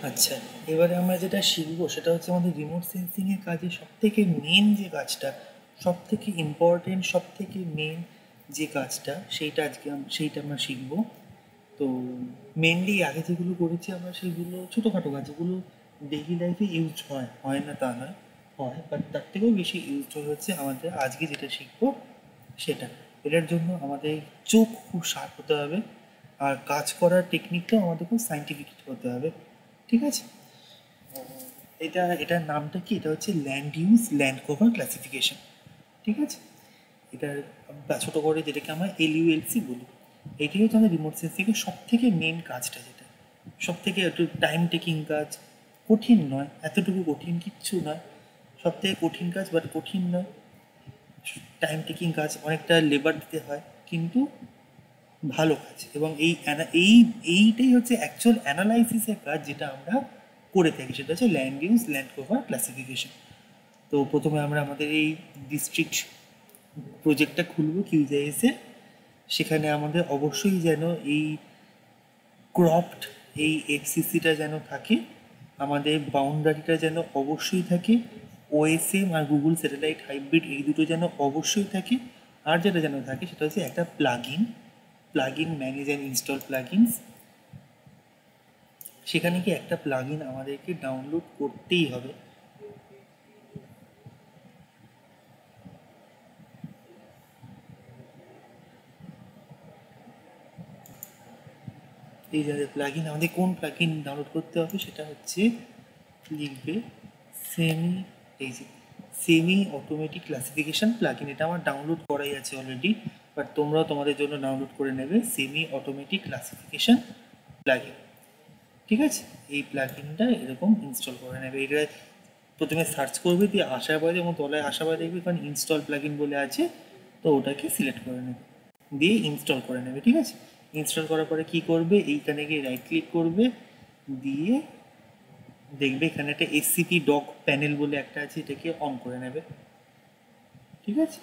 আচ্ছা, এবারে আমরা যেটা শিখবো সেটা হচ্ছে আমাদের রিমোট সেন্সিংয়ের কাজে সবথেকে মেন যে কাজটা, সবথেকে ইম্পর্টেন্ট, সবথেকে মেন যে কাজটা, সেইটা আমরা শিখবো। তো মেনলি আগে যেগুলো করেছি আমরা সেগুলো ছোটোখাটো কাজ, যেগুলো ডেইলি লাইফে ইউজ হয় না তা নয়, হয়, বাট তার থেকেও বেশি ইউজ হচ্ছে আমাদের আজকে যেটা শিখবো সেটা। এটার জন্য আমাদের চোখ খুব শার্প হতে হবে, আর কাজ করার টেকনিকটাও আমাদের খুব সাইন্টিফিক হতে হবে। ঠিক আছে? এটার নামটা কি? এটা হচ্ছে land use land cover classification. ঠিক আছে? এটার ছোটো করে যেটাকে আমরা এলইউএলসি বলি। এটাই হচ্ছে আমাদের রিমোট সেন্সিংয়ের সব থেকে মেন কাজটা, যেটা সব থেকে একটু টাইম টেকিং কাজ, কঠিন নয়, এতটুকু কঠিন কিচ্ছু নয়, সব থেকে কঠিন কাজ বাট কঠিন নয়, টাইম টেকিং কাজ, অনেকটা লেবার দিতে হয়, কিন্তু ভালো কাজ। এবং এইটাই হচ্ছে অ্যাকচুয়াল অ্যানালাইসিসের কাজ, যেটা আমরা করে থাকি, সেটা হচ্ছে land use land cover classification. তো প্রথমে আমরা আমাদের এই ডিস্ট্রিক্ট প্রজেক্টটা খুলবো কিউজিআইএসে। সেখানে আমাদের অবশ্যই যেন এই ক্রপড এই এফসিসিটা যেন থাকে, আমাদের বাউন্ডারিটা যেন অবশ্যই থাকে, ওএসএম আর গুগল স্যাটেলাইট হাইব্রিড এই দুটো যেন অবশ্যই থাকে। আর যেটা যেন থাকে সেটা হচ্ছে একটা plugin manage and install plugins. সেখানে কি একটা প্লাগইন আমাদেরকে ডাউনলোড করতেই হবে। এই যাদের প্লাগইন, আমাদের কোন প্লাগইন ডাউনলোড করতে হবে সেটা হচ্ছে লিখবে সেমি অটোমেটিক ক্লাসিফিকেশান প্লাগইন। এটা আমার ডাউনলোড করাই আছে অলরেডি, বাট তোমরাও তোমাদের জন্য ডাউনলোড করে নেবে সেমি অটোমেটিক ক্লাসিফিকেশান প্লাগইন। ঠিক আছে? এই প্লাগইনটা এরকম ইনস্টল করে নেবে। এটা প্রথমে সার্চ করবে, দিয়ে আসার পরে যেমন তলায় আসার পরে দেখবে কারণ ইনস্টল প্লাগইন বলে আছে, তো ওটাকে সিলেক্ট করে নেবে, দিয়ে ইনস্টল করে নেবে। ঠিক আছে? ইনস্টল করার পরে কী করবে, এইখানে গিয়ে রাইট ক্লিক করবে, দিয়ে দেখবে এখানে একটা এসসিপি ডক প্যানেল বলে একটা আছে, এটাকে অন করে নেবে। ঠিক আছে?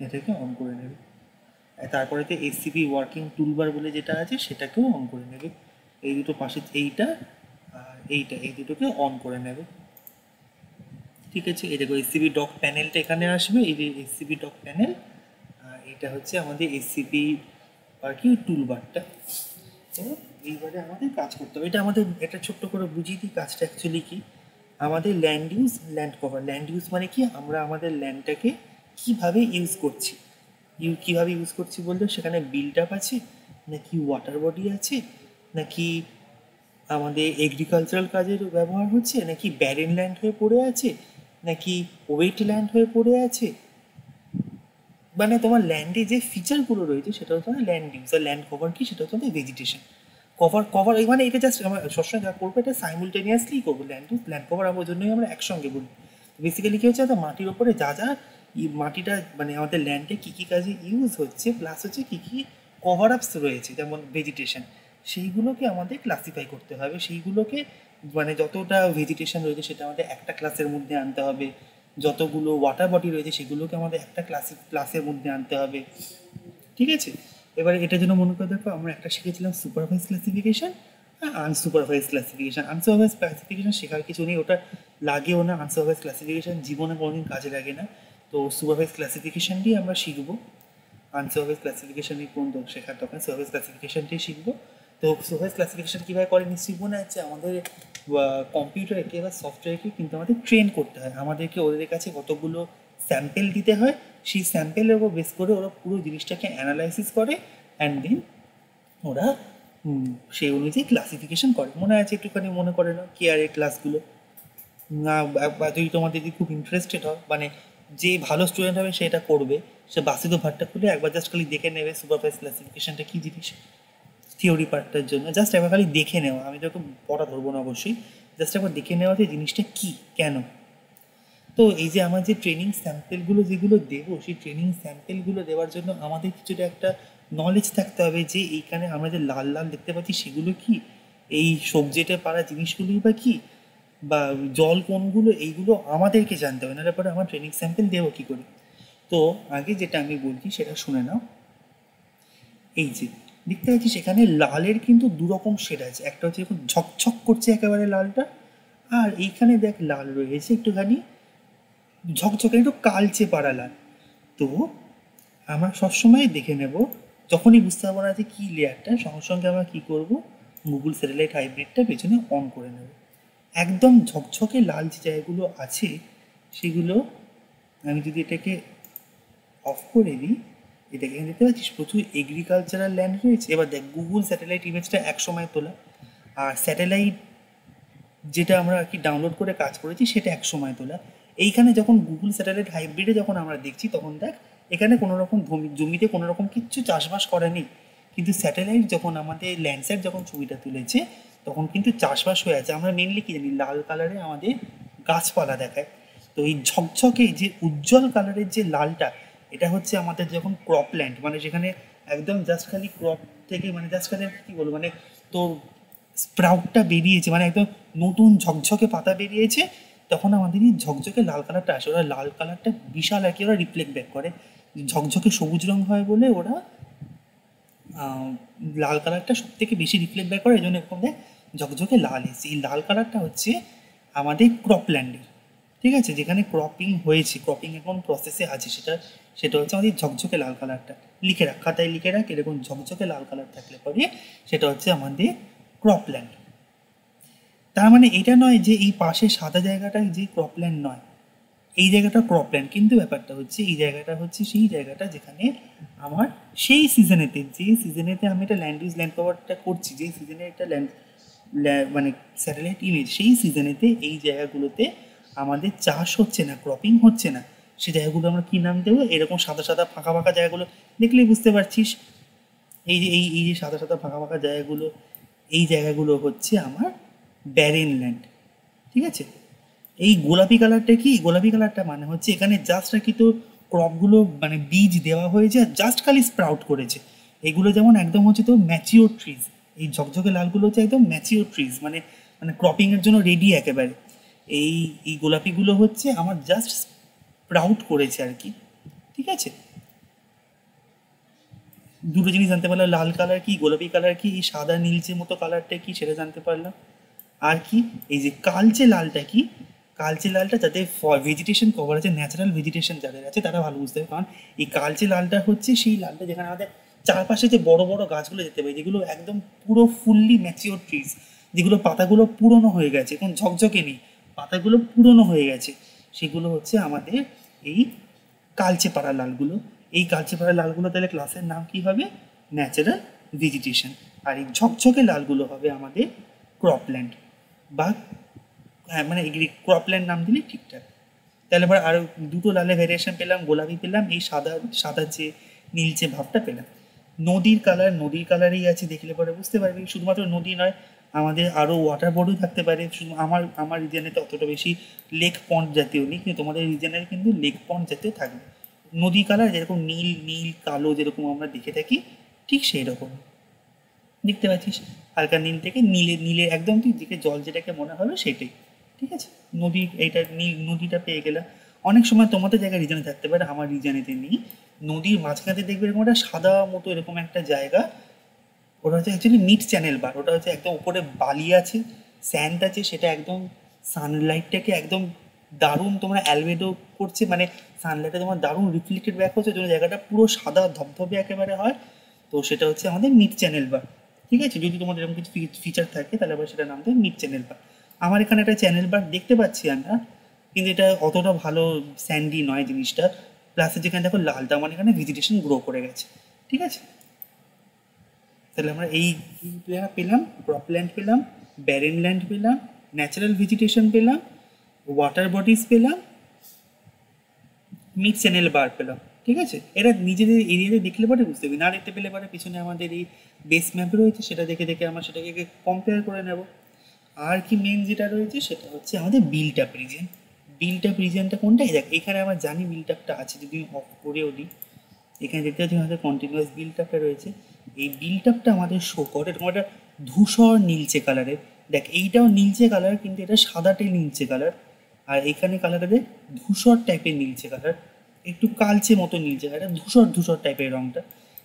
এটাকে অন করে নেবে। তারপরেতে এসসিপি ওয়ার্কিং টুলবার বলে যেটা আছে সেটাকেও অন করে নেবে। এই দুটো পাশে, এইটা আর এইটা, এই দুটোকে অন করে নেবে। ঠিক আছে? এই দেখো এসসিপি ডক প্যানেলটা এখানে আসবে, এই যে এসসিপি ডক প্যানেল, আর এটা হচ্ছে আমাদের এসসিপি আর কি টুলবারটা। তো এইবারে আমাদের কাজ করতে হবে, এটা ছোট্ট করে বুঝিয়ে দিই কাজটা অ্যাকচুয়ালি কি। আমাদের land use land cover, land use মানে কি, আমরা আমাদের ল্যান্ডটাকে কীভাবে ইউজ করছি, কীভাবে ইউজ করছি বলতে সেখানে বিল্ড আপ আছে, নাকি ওয়াটার বডি আছে, নাকি আমাদের এগ্রিকালচারাল কাজের ব্যবহার হচ্ছে, নাকি ব্যারেন ল্যান্ড হয়ে পড়ে আছে, নাকি ওয়েট ল্যান্ড হয়ে পড়ে আছে, মানে তোমার ল্যান্ডে যে ফিচারগুলো রয়েছে সেটা হচ্ছে আমাদের ল্যান্ড ইউজ। আর ল্যান্ড কভার কি, সেটা হচ্ছে আমাদের ভেজিটেশন। কভার মানে এটা জাস্ট আমরা সবসময় যা করবো এটা সাইমুলটেনিয়াসলি করবো। ল্যান্ড ইউজ ল্যান্ড কভার আমার জন্যই আমরা একসঙ্গে বলি। বেসিক্যালি কী হচ্ছে, মাটির ওপরে যা যা মাটিটা মানে আমাদের ল্যান্ডে কী কী কাজে ইউজ হচ্ছে, প্লাস হচ্ছে কী কী কভার আপস রয়েছে যেমন ভেজিটেশন, সেইগুলোকে আমাদের ক্লাসিফাই করতে হবে। সেইগুলোকে মানে যতটা ভেজিটেশন রয়েছে সেটা আমাদের একটা ক্লাসের মধ্যে আনতে হবে, যতগুলো ওয়াটার বডি রয়েছে সেগুলোকে আমাদের একটা ক্লাসের মধ্যে আনতে হবে। ঠিক আছে? এবারে এটার জন্য মনে করে দেখো আমরা একটা শিখেছিলাম সুপারভাইজ ক্লাসিফিকেশান আর আনসুপারভাইজ ক্লাসিফিকেশান। আনসুপারভাইজ ক্লাসিফিকেশান শেখার কিছু নেই, ওটা লাগেও না। আনসুপারভাইজ ক্লাসিফিকেশান জীবনে কোনোদিন কাজে লাগে না। তো সুপারভাইজ ক্লাসিফিকেশানটি আমরা শিখবো। আনসুপারভাইজ ক্লাসিফিকেশানই কোন শেখার দরকার, সুপারভাইজ ক্লাসিফিকেশানটি শিখবো। তো সুপারভাইজ ক্লাসিফিকেশান কীভাবে করে নিশ্চয়ই মনে আছে, আমাদের কম্পিউটারকে বা সফটওয়্যারকে কিন্তু আমাদের ট্রেন করতে হয়। আমাদেরকে ওদের কাছে কতগুলো স্যাম্পেল দিতে হয়, সেই স্যাম্পেলের উপর বেস করে ওরা পুরো জিনিসটাকে অ্যানালাইসিস করে, অ্যান্ড দেন ওরা সেই অনুযায়ী ক্লাসিফিকেশন করে। মনে আছে একটুখানি মনে করে না কেয়ারের ক্লাসগুলো? না, যদি তোমাদের যদি খুব ইন্টারেস্টেড হয়, মানে যে ভালো স্টুডেন্ট হবে সে এটা করবে, সে বাসিত ভাটটা খুলে একবার জাস্ট খালি দেখে নেবে সুপারভাইজ ক্লাসিফিকেশনটা কী জিনিস, থিওরি পার্টটার জন্য জাস্ট একবার খালি দেখে নেওয়া। আমি তোকে পড়া ধরবো না অবশ্যই, জাস্ট একবার দেখে নেওয়া যে জিনিসটা কী, কেন। তো এই যে আমার যে ট্রেনিং স্যাম্পেলগুলো যেগুলো দেবো, সেই ট্রেনিং স্যাম্পেলগুলো দেওয়ার জন্য আমাদের কিছুটা একটা নলেজ থাকতে হবে যে এইখানে আমরা যে লাল লাল দেখতে পাচ্ছি সেগুলো কি, এই সবজেটে পাড়া জিনিসগুলোই বা কী, বা জল কোনগুলো, এইগুলো আমাদেরকে জানতে হবে, নাহলে পরে আমার ট্রেনিং স্যাম্পেল দেবো কী করে। তো আগে যেটা আমি বলছি সেটা শুনে নাও। এই যে দেখতে পাচ্ছিস এখানে লালের কিন্তু দুরকম শেড আছে, একটা হচ্ছে এখন ঝকঝক করছে একেবারে লালটা, আর এইখানে দেখ লাল রয়েছে একটুখানি ঝকঝকে একটু কালচে পাড়া লাল। তো আমরা সবসময় দেখে নেব, যখনই বুঝতে পারবো না যে কী লেয়ারটা, সঙ্গে সঙ্গে আমরা কী করবো, গুগল স্যাটেলাইট হাইব্রিডটা পেছনে অন করে নেব। একদম ঝকঝকে লাল যে জায়গাগুলো আছে সেগুলো আমি যদি এটাকে অফ করে দিই, এটাকে দেখতে পাচ্ছিস প্রচুর এগ্রিকালচারাল ল্যান্ড রয়েছে। এবার দেখ গুগল স্যাটেলাইট ইমেজটা এক সময় তোলা, আর স্যাটেলাইট যেটা আমরা আর কি ডাউনলোড করে কাজ করেছি সেটা এক সময় তোলা। এইখানে যখন গুগল স্যাটেলাইট হাইব্রিডে যখন আমরা দেখছি তখন দেখ এখানে কোনো রকম জমিতে কোনো রকম কিচ্ছু চাষবাস করা নেই, কিন্তু স্যাটেলাইট যখন আমাদের ল্যান্ডস্যাট যখন ছবিটা তুলেছে তখন কিন্তু চাষবাস হয়ে আছে। আমরা মেনলি কী জানি, লাল কালারে আমাদের গাছপালা দেখায়। তো এই ঝকঝকে যে উজ্জ্বল কালারের যে লালটা, এটা হচ্ছে আমাদের যখন ক্রপল্যান্ড, মানে যেখানে একদম জাস্ট খালি ক্রপ থেকে মানে জাস্ট খালি কী বলবো, মানে তোর স্প্রাউটটা বেরিয়েছে, মানে একদম নতুন ঝকঝকে পাতা বেরিয়েছে, তখন আমাদের এই ঝকঝকে লাল কালারটা আসে। ওরা লাল কালারটা বিশাল আর কি ওরা রিফ্লেক্ট ব্যাক করে, ঝকঝকে সবুজ রং হয় বলে ওরা লাল কালারটা সব থেকে বেশি রিফ্লেক্ট ব্যাক করে, এই জন্য এরকম দেখ ঝকঝকে লাল এসে। এই লাল কালারটা হচ্ছে আমাদের ক্রপল্যান্ডের, ঠিক আছে, যেখানে ক্রপিং হয়েছে, ক্রপিং এখন প্রসেসে আছে, সেটা হচ্ছে আমাদের ঝকঝকে লাল কালারটা। লিখে রাখ, খাতায় লিখে রাখ, এরকম ঝকঝকে লাল কালার থাকলে পরে সেটা হচ্ছে আমাদের ক্রপল্যান্ড। তার মানে এটা নয় যে এই পাশে সাদা জায়গাটা যে ক্রপল্যান্ড নয়, এই জায়গাটা ক্রপল্যান্ড, কিন্তু ব্যাপারটা হচ্ছে এই জায়গাটা হচ্ছে সেই জায়গাটা যেখানে আমার সেই সিজনেতে, যে সিজনেতে আমি এটা ল্যান্ড ইউজ ল্যান্ড কভারটা করছি, যে সিজনে একটা মানে স্যাটেলাইট ইমেজ, সেই সিজনেতে এই জায়গাগুলোতে আমাদের চাষ হচ্ছে না, ক্রপিং হচ্ছে না, সেই জায়গাগুলো আমরা কী নাম দেবো, এরকম সাদা সাদা ফাঁকা ফাঁকা জায়গাগুলো দেখলেই বুঝতে পারছিস। এই যে সাদা সাদা ফাঁকা ফাঁকা জায়গাগুলো, এই জায়গাগুলো হচ্ছে আমার ব্যারেন ল্যান্ড, ঠিক আছে। এই গোলাপি কালারটা কি, গোলাপি কালারটা মানে হচ্ছে এখানে জাস্ট আর কি তো ক্রপগুলো মানে বীজ দেওয়া হয়েছে আর জাস্ট খালি স্প্রাউট করেছে। এগুলো যেমন একদম হচ্ছে তো ম্যাচিওর ট্রিজ, এই ঝকঝকে লালগুলো হচ্ছে একদম ম্যাচিওর ট্রিজ, মানে মানে ক্রপিংয়ের জন্য রেডি একেবারে। এই এই গোলাপিগুলো হচ্ছে আমার জাস্ট স্প্রাউট করেছে আর কি, ঠিক আছে। দুটো জিনিস জানতে পারলাম, লাল কালার কি, গোলাপি কালার কি, এই সাদা নীলচে মতো কালারটা কি সেটা জানতে পারলাম। আর কি এই যে কালচে লালটা কি, কালচে লালটা যাদের ভেজিটেশন কভার আছে, ন্যাচারাল ভেজিটেশন যাদের আছে তারা ভালো বুঝতে পারে, কারণ এই কালচে লালটা হচ্ছে সেই লালটা যেখানে আমাদের চারপাশে যে বড় বড় গাছগুলো যেতে পারে, যেগুলো একদম পুরো ফুললি ম্যাচিওর ট্রিজ, যেগুলো পাতাগুলো পুরনো হয়ে গেছে, এখন ঝকঝকে নেই, পাতাগুলো পুরনো হয়ে গেছে, সেগুলো হচ্ছে আমাদের এই কালচে পাড়া লালগুলো। এই কালচে পাড়া লালগুলো তাহলে ক্লাসের নাম কি হবে, ন্যাচারাল ভেজিটেশন, আর এই ঝকঝকে লালগুলো হবে আমাদের ক্রপল্যান্ড বা হ্যাঁ মানে ক্রপল্যান্ড নাম দিলে ঠিকঠাক। তাহলে এবার আরও দুটো লালের ভ্যারিয়েশন পেলাম, গোলাপি পেলাম, এই সাদা সাদা যে নীলচে ভাবটা পেলাম। নদীর কালার, নদীর কালারেই আছে, দেখলে পরে বুঝতে পারবি। শুধুমাত্র নদী নয়, আমাদের আরও ওয়াটার বোর্ডও থাকতে পারে। শুধু আমার রিজনে তো অতটা বেশি লেক পন্ড জাতীয় নেই, কিন্তু তোমাদের রিজনের কিন্তু লেক পন্ড জাতীয় থাকবে। নদী কালার যেরকম নীল নীল কালো যেরকম আমরা দেখে থাকি, ঠিক সেই রকম দেখতে পাচ্ছিস, হালকা নীল থেকে নীলে একদম ঠিক দিকে জল যেটাকে মনে হবে সেটাই, ঠিক আছে। নদী এইটা নীল, নদীটা পেয়ে গেলাম। অনেক সময় তোমাদের জায়গায় রিজনে থাকতে পারে, আমার রিজনেতে নেই। নদীর মাঝখানে দেখবে এরকম একটা সাদা মতো এরকম একটা জায়গা, ওটা হচ্ছে অ্যাকচুয়ালি মিড চ্যানেল বার। ওটা হচ্ছে একদম উপরে বালি আছে, স্যান্ড আছে, সেটা একদম সানলাইটটাকে একদম দারুণ তোমরা অ্যালবেডো করছে, মানে সানলাইটে তোমার দারুণ রিফ্লেক্টেড ব্যাক হচ্ছে, জন্য জায়গাটা পুরো সাদা ধবধবে একেবারে হয়। তো সেটা হচ্ছে আমাদের মিড চ্যানেল বার, ঠিক আছে। যদি তোমাদের এরকম কিছু ফিচার থাকে তাহলে আবার সেটা নাম দেয় মিড চ্যানেল বার। আমার এখানে একটা চ্যানেল বার দেখতে পাচ্ছি আমরা, কিন্তু এটা অতটা ভালো স্যান্ডি নয় জিনিসটা, প্লাসে যেখানে দেখো লালটা আমার এখানে ভেজিটেশন গ্রো করে গেছে, ঠিক আছে। তাহলে আমরা এই পেলাম, ক্রপল্যান্ড পেলাম, ব্যারেন ল্যান্ড পেলাম, ন্যাচারাল ভেজিটেশন পেলাম, ওয়াটার বডিজ পেলাম, মিড চ্যানেল বার পেলাম, ঠিক আছে। এরা নিজেদের এরিয়াতে দেখলে পরে বুঝতে পারবি, না দেখতে পেলে পরে পিছনে আমাদের এই বেস ম্যাপ রয়েছে, সেটা দেখে দেখে আমরা সেটাকে কম্পেয়ার করে নেব। আর কি মেন যেটা রয়েছে সেটা হচ্ছে আমাদের built up reason. Built up রিজনটা কোনটা, দেখ এখানে আমরা জানি বিল্ট আপটা আছে, যদি অফ করেও দিই এখানে দেখতে পাচ্ছি আমাদের কন্টিনিউয়াস বিল্ট আপটা রয়েছে। এই বিল্ট আপটা আমাদের শো করে এরকম একটা ধূসর নীলচে কালারের। দেখ এইটাও নীলচে কালার, কিন্তু এটা সাদাটে নীলচে কালার, আর এখানে কালারটা দেখ ধূসর টাইপের নীলচে কালার, একটু কালচে মতো নীলচে কালার, ধূসর ধূসর টাইপের রঙটা।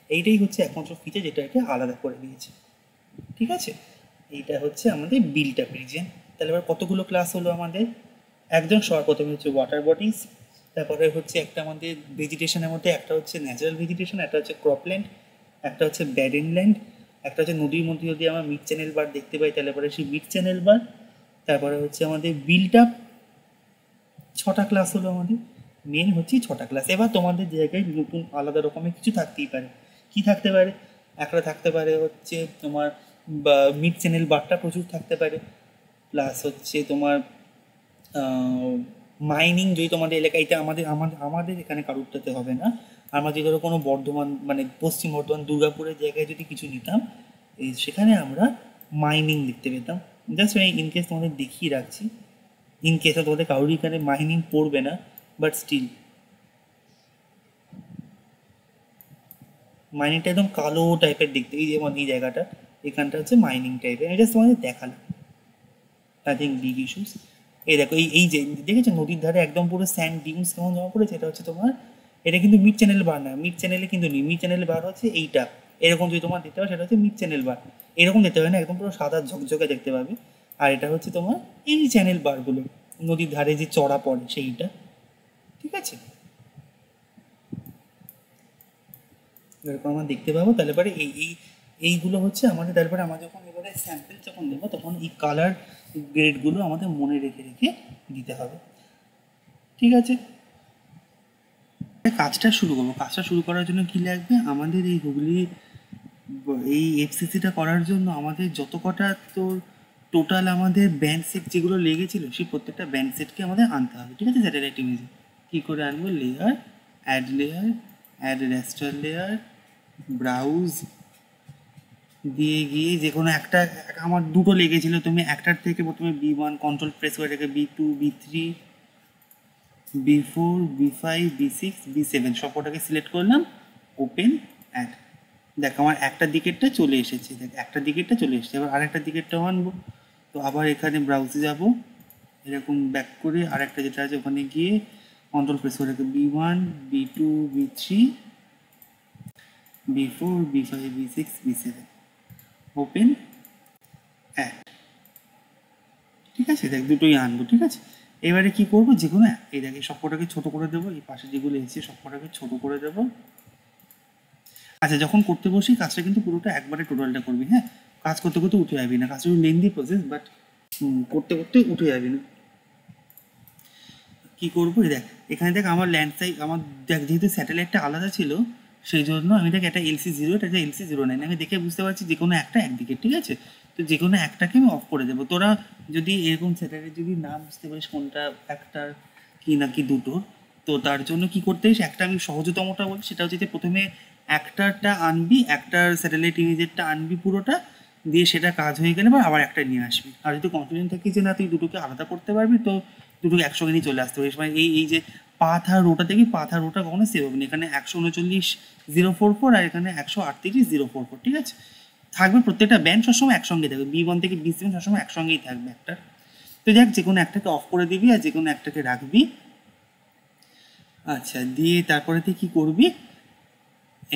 এইটাই হচ্ছে একমাত্র ফিচার যেটা একে আলাদা করে দিয়েছে। ঠিক আছে, এইটা হচ্ছে আমাদের বিল্ট আপ রিজিয়ন। তাহলে এবার কতগুলো ক্লাস হলো আমাদের? একদম সবার প্রথমে হচ্ছে ওয়াটার বডিজ, তারপরে হচ্ছে একটা আমাদের ভেজিটেশনের মধ্যে একটা হচ্ছে ন্যাচারাল ভেজিটেশন, একটা হচ্ছে ক্রপল্যান্ড, একটা হচ্ছে ব্যাডেনল্যান্ড, একটা হচ্ছে নদীর মধ্যে যদি আমরা মিড চ্যানেল বার দেখতে পাই তাহলে পরে সেই মিড চ্যানেল বার, তারপরে হচ্ছে আমাদের বিল্ট আপ। 6টা ক্লাস হলো আমাদের, মেন হচ্ছে 6টা ক্লাস। এবার তোমাদের জায়গায় নতুন আলাদা রকমের কিছু থাকতেই পারে। কি থাকতে পারে? একটা থাকতে পারে হচ্ছে তোমার মিড চ্যানেল বারটা প্রচুর থাকতে পারে, প্লাস হচ্ছে তোমার মাইনিং যদি তোমাদের এলাকায়, এটা আমাদের আমাদের আমাদের এখানে কারুরটাতে হবে না। আমরা যদি ধরো কোনো বর্ধমান মানে পশ্চিম বর্ধমান দুর্গাপুরের জায়গায় যদি কিছু নিতাম, সেখানে আমরা মাইনিং দেখতে পেতাম। জাস্ট আমি ইনকেস তোমাদের দেখিয়ে রাখছি, ইনকেস তোমাদের কারোর এখানে মাইনিং পড়বে না, বাট স্টিল মাইনিংটা একদম কালো টাইপের দেখতে। এই যেমন এই জায়গাটা, এখানটা হচ্ছে মাইনিং টাইপের। আমি জাস্ট তোমাদের দেখালাম, নাথিং বিগ ইস্যুস। এই দেখো, এই এই যে দেখেছো নদীর ধারে একদম পুরো স্যান্ড ডিউন্স কেমন জমা পড়েছে, এটা হচ্ছে তোমার, এটা কিন্তু মিড চ্যানেল বার না, মিড চ্যানেলে কিন্তু নেই। মিড চ্যানেল বার হচ্ছে এইটা, এরকম যদি তোমার দেখতে পাবে সেটা হচ্ছে মিড চ্যানেল বার। এরকম দেখতে পাবে না, একদম পুরো সাদা ঝকঝকে দেখতে পাবে। আর এটা হচ্ছে তোমার এই চ্যানেল বারগুলো, নদীর ধারে যে চড়া পড়ে সেইটা। ঠিক আছে, এরকম আমরা দেখতে পাবো। তাহলে পরে এইগুলো হচ্ছে আমাদের, তারপরে আমরা যখন এবারে স্যাম্পল যখন দেবো তখন এই কালার গ্রেডগুলো আমাদের মনে রেখে রেখে দিতে হবে। ঠিক আছে, কাজটা শুরু করবো। কাজটা শুরু করার জন্য কি লাগবে আমাদের? এই হুগলি এই এফসিসিটা করার জন্য আমাদের যত কটা তোর টোটাল আমাদের ব্যান্ড সেট যেগুলো লেগেছিল, সেই প্রত্যেকটা ব্যান্ড সেটকে আমাদের আনতে হবে। ঠিক আছে, স্যাটেলাইট ইমেজে কী করে আনবো? লেয়ার, অ্যাড রেস্টার লেয়ার, ব্রাউজ দিয়ে গিয়ে যে কোনো একটা, আমার দুটো লেগেছিলো, তুমি একটার থেকে প্রথমে B1 কন্ট্রোল প্রেস করে রেখে B2, B3, B4, B5, B6, B7 সবকটাকে সিলেক্ট করলাম, ওপেন অ্যাড। দেখ আমার একটা দিকেরটা চলে এসেছে, দেখ একটা দিকেরটা চলে এসেছে। এবার আরেকটা দিকেরটাও আনবো, তো আবার এখানে ব্রাউজে যাব, এরকম ব্যাক করে আরেকটা যেটা আছে ওখানে গিয়ে কন্ট্রোল প্রেস করে রেখে B1, B2, B3, B4, B5, B6, B7, open add. ঠিক আছে, দেখ দুটোই আনবো। ঠিক আছে, এবারে কি করবো? যে কোনো এই দেখ এই সবকটাকে ছোটো করে দেবো, এই পাশে যেগুলো এসেছে সবকটাকে ছোটো করে দেবো। আচ্ছা, যখন করতে বসি কাজটা কিন্তু পুরোটা একবারে টোটালটা করবি, হ্যাঁ? কাজ করতে করতে উঠে যাবি না, কাজটা লেন্দি প্রসেস, বাট করতে করতে উঠে যাবি না। কী করবো? দেখ এখানে দেখ আমার ল্যান্ড সাইজ, আমার দেখ যেহেতু স্যাটেলাইটটা আলাদা ছিল সেই জন্য আমি দেখ একটা LC0, একটা LC09 আমি দেখে বুঝতে পারছি যে কোনো একটা একদিকে। ঠিক আছে, তো যে কোনো একটাকে আমি অফ করে দেবো। তোরা যদি এরকম স্যাটেলাইট যদি না বুঝতে পারিস কোনটা একটার কি নাকি দুটোর, তো তার জন্য কি করতে হয়, একটা আমি সহজতমটা বলি, সেটা হচ্ছে যে প্রথমে একটারটা আনবি, একটার স্যাটেলাইট ইমেজেরটা আনবি পুরোটা, দিয়ে সেটা কাজ হয়ে গেলে আবার একটা নিয়ে আসবি। আর যদি কনফিডেন্ট থাকিস যে না তুই দুটোকে আলাদা করতে পারবি, তো দুটোকে একসঙ্গে নিয়ে চলে আসতে পারিস। মানে এই যে পাথ আর রোটা দেখি, পাথ আর রোটা কখনো সেভ হবে না। এখানে 139,044 আর এখানে 138,044। ঠিক আছে, থাকবে প্রত্যেকটা ব্যান্ড সবসময় একসঙ্গে থাকবে, B1 থেকে B7 সবসময় একসঙ্গেই থাকবে একটা। তো দেখ যে কোনো একটাকে অফ করে দিবি আর যে কোনো একটাকে রাখবি। আচ্ছা, দিয়ে তারপরে তুই কী করবি?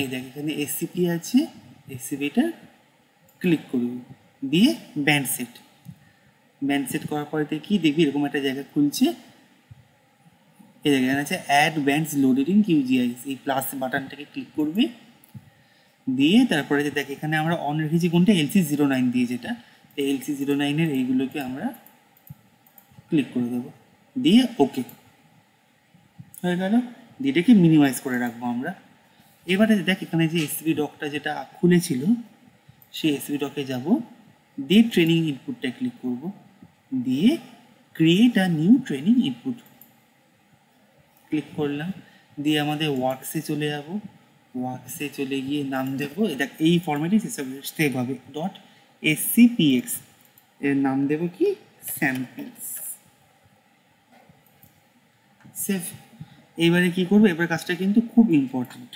এই দেখ এখানে SCP আছে, SCPটা ক্লিক করবি, দিয়ে ব্যান্ড সেট করার পরে কি দেখবি এরকম একটা জায়গা খুলছে। এই জায়গায় আছে add bands loaded in QGIS, এই প্লাস বাটনটাকে ক্লিক করবি, দিয়ে তারপরে যে দেখ এখানে আমরা অন রেখেছি কোনটা, LC09 দিয়ে, যেটা LC09-এর এইগুলোকে আমরা ক্লিক করে দেবো, দিয়ে ওকে হয়ে গেল। দিয়ে এটাকে মিনিমাইজ করে রাখবো আমরা। এবারে দেখ এখানে যে SCP ডকটা যেটা খুলেছিল সেই SCP ডকে যাব, দিয়ে ট্রেনিং ইনপুটটা ক্লিক করব, দিয়ে create a new training input click করলাম, দিয়ে আমাদের ওয়ার্কসে চলে যাব, ওয়ার্কসে চলে গিয়ে নাম দেবো, এটা এই ফরম্যাটে সেভ হবে .scpx, এর নাম দেবো কি, স্যাম্পলস, সেভ। এইবারে কি করবো? এবার কাজটা কিন্তু খুব ইম্পর্টেন্ট।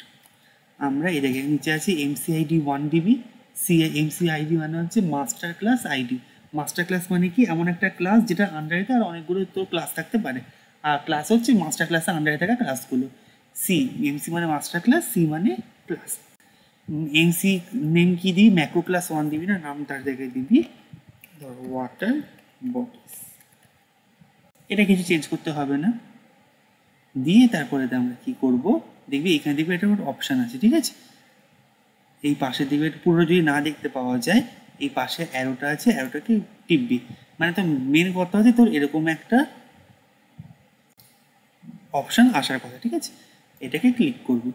আমরা এই দেখে নিচে আছি MCID 1DB। MCID মানে হচ্ছে master class ID. Master class মানে কি, এমন একটা ক্লাস যেটা আন্ডারে আর অনেকগুলো তোর ক্লাস থাকতে পারে, আর ক্লাস হচ্ছে মাস্টার ক্লাসের আন্ডারে থাকা ক্লাসগুলো। MC মানে মাস্টার ক্লাস, C মানে ক্লাস। এমসি নেম কি দিবি, ম্যাক্রো ক্লাস 1 দিবি না, নাম তার জায়গায় দিবি ধর ওয়াটার বডিস, এটা কিছু চেঞ্জ করতে হবে না। দিয়ে তারপরে আমরা কি করব, দেখবি এখানে দেখবি একটা অপশান আছে, ঠিক আছে, এই পাশের দিকে পুরো যদি না দেখতে পাওয়া যায় এই পাশে অ্যারোটা আছে, অ্যারোটাকে টিপবি, মানে তোর মেন কথা হচ্ছে তোর এরকম একটা অপশান আসার কথা, ঠিক আছে, এটাকে ক্লিক করবি।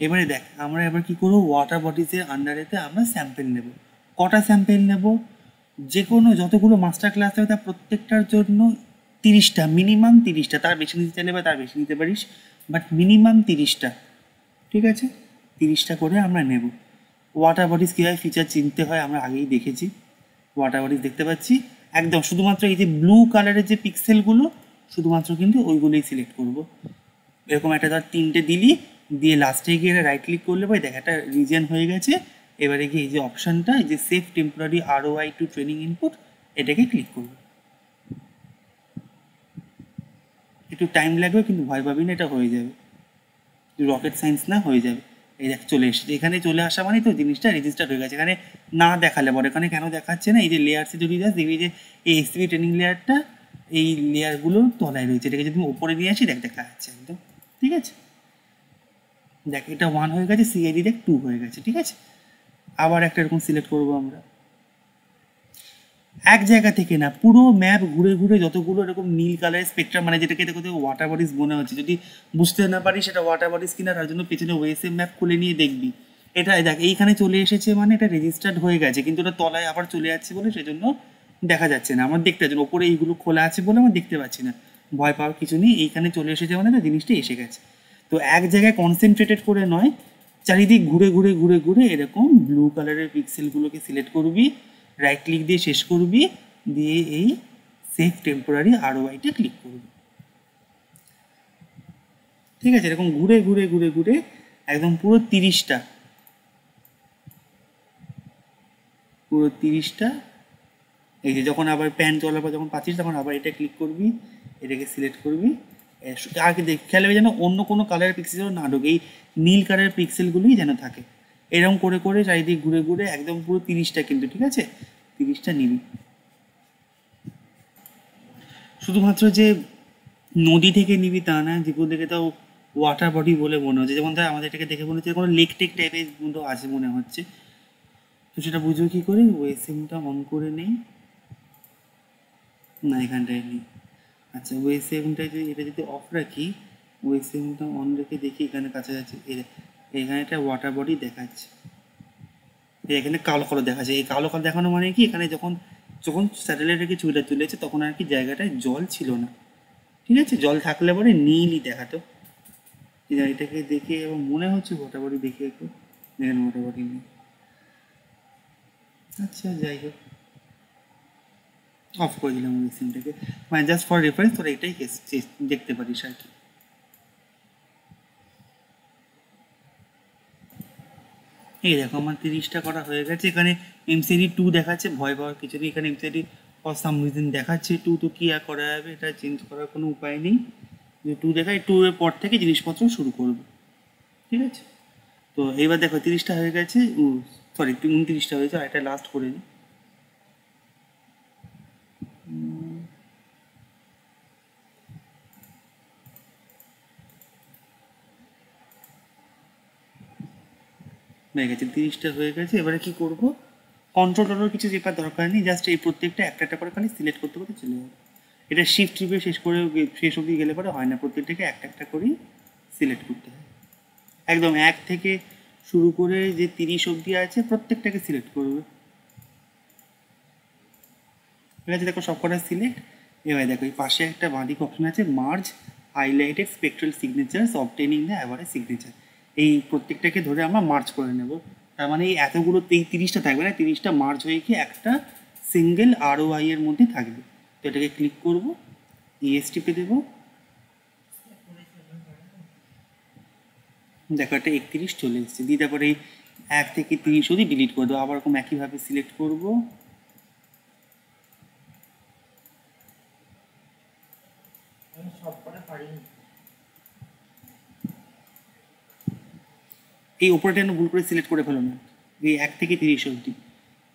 এবারে দেখ আমরা এবার কি করবো, ওয়াটার বডিজের আন্ডারেতে আমরা স্যাম্পেল নেব। কটা স্যাম্পেল নেব, যে কোনো যতগুলো মাস্টার ক্লাস হবে তার প্রত্যেকটার জন্য 30টা, মিনিমাম 30টা, তার বেশি নিতে চাইলে বা তার বেশি নিতে পারিস, বাট মিনিমাম 30টা, ঠিক আছে, 30টা করে আমরা নেব। ওয়াটার বডিজ কীভাবে ফিচার চিনতে হয় আমরা আগেই দেখেছি। ওয়াটার বডিজ দেখতে পাচ্ছি একদম শুধুমাত্র এই যে ব্লু কালারের যে পিক্সেলগুলো শুধুমাত্র কিন্তু ওইগুলোই সিলেক্ট করব। এরকম একটা ধর 3টে দিলি, দিয়ে লাস্টে গিয়ে রাইট ক্লিক করলে ভাই দেখ একটা রিজন হয়ে গেছে। এবারে গিয়ে এই যে অপশানটা, এই যে save temporary ROI to training input, এটাকে ক্লিক করব। একটু টাইম লাগবে কিন্তু ভয় পাবি না, এটা হয়ে যাবে, রকেট সায়েন্স না, হয়ে যাবে। এই দেখ চলে এসেছে, এখানে চলে আসা মানে তো জিনিসটা রেজিস্টার হয়ে গেছে। এখানে না দেখালে পরে এখানে কেন দেখাচ্ছে না, এই যে লেয়ারসে যদি যাস দেখবি যে এই এসসিবি ট্রেনিং লেয়ারটা এই লেয়ারগুলো তলায় রয়েছে, এটাকে যদি ওপরে নিয়ে আসি দেখ দেখা যাচ্ছে একদম, ঠিক আছে, দেখ এটা 1 হয়ে গেছে, CID দেখ 2 হয়ে গেছে, ঠিক আছে। আবার একটা এরকম সিলেক্ট করবো আমরা, এক জায়গা থেকে না, পুরো ম্যাপ ঘুরে ঘুরে যতগুলো এরকম নীল কালারের স্পেকট্রাম, মানে যেটাকে দেখো ওয়াটার বডিজ মনে হচ্ছে, যদি বুঝতে না পারিস সেটা ওয়াটার বডিজ কিনা তার জন্য পেছনে ওয়েসএম ম্যাপ খুলে নিয়ে দেখবি। এটা দেখ এইখানে চলে এসেছে মানে এটা রেজিস্টার্ড হয়ে গেছে, কিন্তু ওটা তলায় আবার চলে যাচ্ছে বলে সেজন্য দেখা যাচ্ছে না, আমার দেখতে পাচ্ছি ওপরে এইগুলো খোলা আছে বলে আমার দেখতে পাচ্ছি না। ভয় পাওয়ার কিছু নেই, এইখানে চলে এসেছে মানে তো জিনিসটা এসে গেছে। তো এক জায়গায় কনসেন্ট্রেটেড করে নয়, চারিদিক ঘুরে ঘুরে ঘুরে ঘুরে এরকম ব্লু কালারের পিক্সেলগুলোকে সিলেক্ট করবি, রাইট ক্লিক দিয়ে শেষ করবি, দিয়ে এই সেভ টেম্পোরারি ROIটা ক্লিক করবি, ঠিক আছে। এরকম ঘুরে ঘুরে ঘুরে ঘুরে একদম পুরো 30টা, পুরো 30টা, এই যে যখন আবার প্যান চলার পর যখন পাচ্ছিস তখন আবার এটা ক্লিক করবি, এটাকে সিলেক্ট করবি, আর কি দেখ খেয়াল হবে যেন অন্য কোনো কালারের পিক্সেল না ঢোকে, এই নীল কালারের পিক্সেলগুলোই যেন থাকে। এরকম করে করে চারিদিক ঘুরে ঘুরে একদম পুরো 30টা কিন্তু, ঠিক আছে, 30টা নিবি। শুধুমাত্র যে নদী থেকে নিবি তা না, যেগুলো দেখে তাও ওয়াটার বডি বলে মনে হচ্ছে, যেমন ধর আমাদের এটাকে দেখে মনে হচ্ছে কোনো লেক টেক টাইপের মতো আছে মনে হচ্ছে, তো সেটা বুঝবো কী করে, ওয়েসএমটা অন করে নেই, না এখানটায় নেই, আচ্ছা ওয়েসএমটা যদি এটা যদি অফ রাখি, ওয়েসএমটা অন রেখে দেখি এখানে কাছাকাছি এখানে একটা ওয়াটার বডি দেখাচ্ছে, এখানে কালো কালো দেখাচ্ছে, এই কালো কালো দেখানো মানে কি এখানে যখন যখন স্যাটেলাইট রেখে ছবিটা তুলেছে তখন আর কি জায়গাটায় জল ছিল না, ঠিক আছে, জল থাকলে পরে নীলই দেখাতো। এটাকে দেখে এবং মনে হচ্ছে মোটামুটি দেখে একটু দেখেন মোটামুটি নেই, আচ্ছা যাই হোক অফ করে দিলাম ওই সিমটাকে, মানে জাস্ট ফর রেফারেন্স তোরা এটাই দেখতে পারিস আর কি। এই দেখো আমার 30টা করা হয়ে গেছে, এখানে MCD 2 দেখাচ্ছে, ভয় পাওয়ার কিছু নেই, এখানে MCD ফর সাম রিজন দেখাচ্ছে 2, তো কী আর করা যাবে, এটা চেঞ্জ করার কোনো উপায় নেই, যে 2 দেখায় 2 এর পর থেকে জিনিসপত্র শুরু করবে, ঠিক আছে। তো এইবার দেখো 30টা হয়ে গেছে, সরি 29টা হয়েছে, আর একটা লাস্ট করে দিই, হয়ে গেছে 30টা হয়ে গেছে। এবারে কি করব, কন্ট্রোল কিছু চেপার দরকার নেই, জাস্ট এই প্রত্যেকটা একটা একটা করে খালি সিলেক্ট করতে করতে চলে যাবে। এটা শিফট টিপে শেষ অবধি গেলে পরে হয় না, প্রত্যেকটাকে একটা একটা করেই সিলেক্ট করতে হয়, একদম 1 থেকে শুরু করে যে 30 অবধি আছে প্রত্যেকটাকে সিলেক্ট করবে, ঠিক আছে। দেখো সব কটা সিলেক্ট। এবার দেখো এই পাশে একটা বাঁদিক অপশন আছে, merge highlighted spectral signatures obtaining the average signature, এই প্রত্যেকটাকে ধরে আমরা মার্জ করে নেব। তার মানে এই এতগুলো এই 30টা থাকবে না, 30টা মার্জ হয়ে গিয়ে একটা সিঙ্গেল ROI এর মধ্যে থাকবে। তো এটাকে ক্লিক করবো, EST-পে দেবো, দেখো একটা 31 চলে এসেছে, দিয়ে তারপরে এই 1 থেকে 30 অবধি ডিলিট করে দেবো, আবার এরকম একইভাবে সিলেক্ট করবো, এই ওপরটা যেন ভুল করে সিলেক্ট করে ফেলো না, এই 1 থেকে 30 অবধি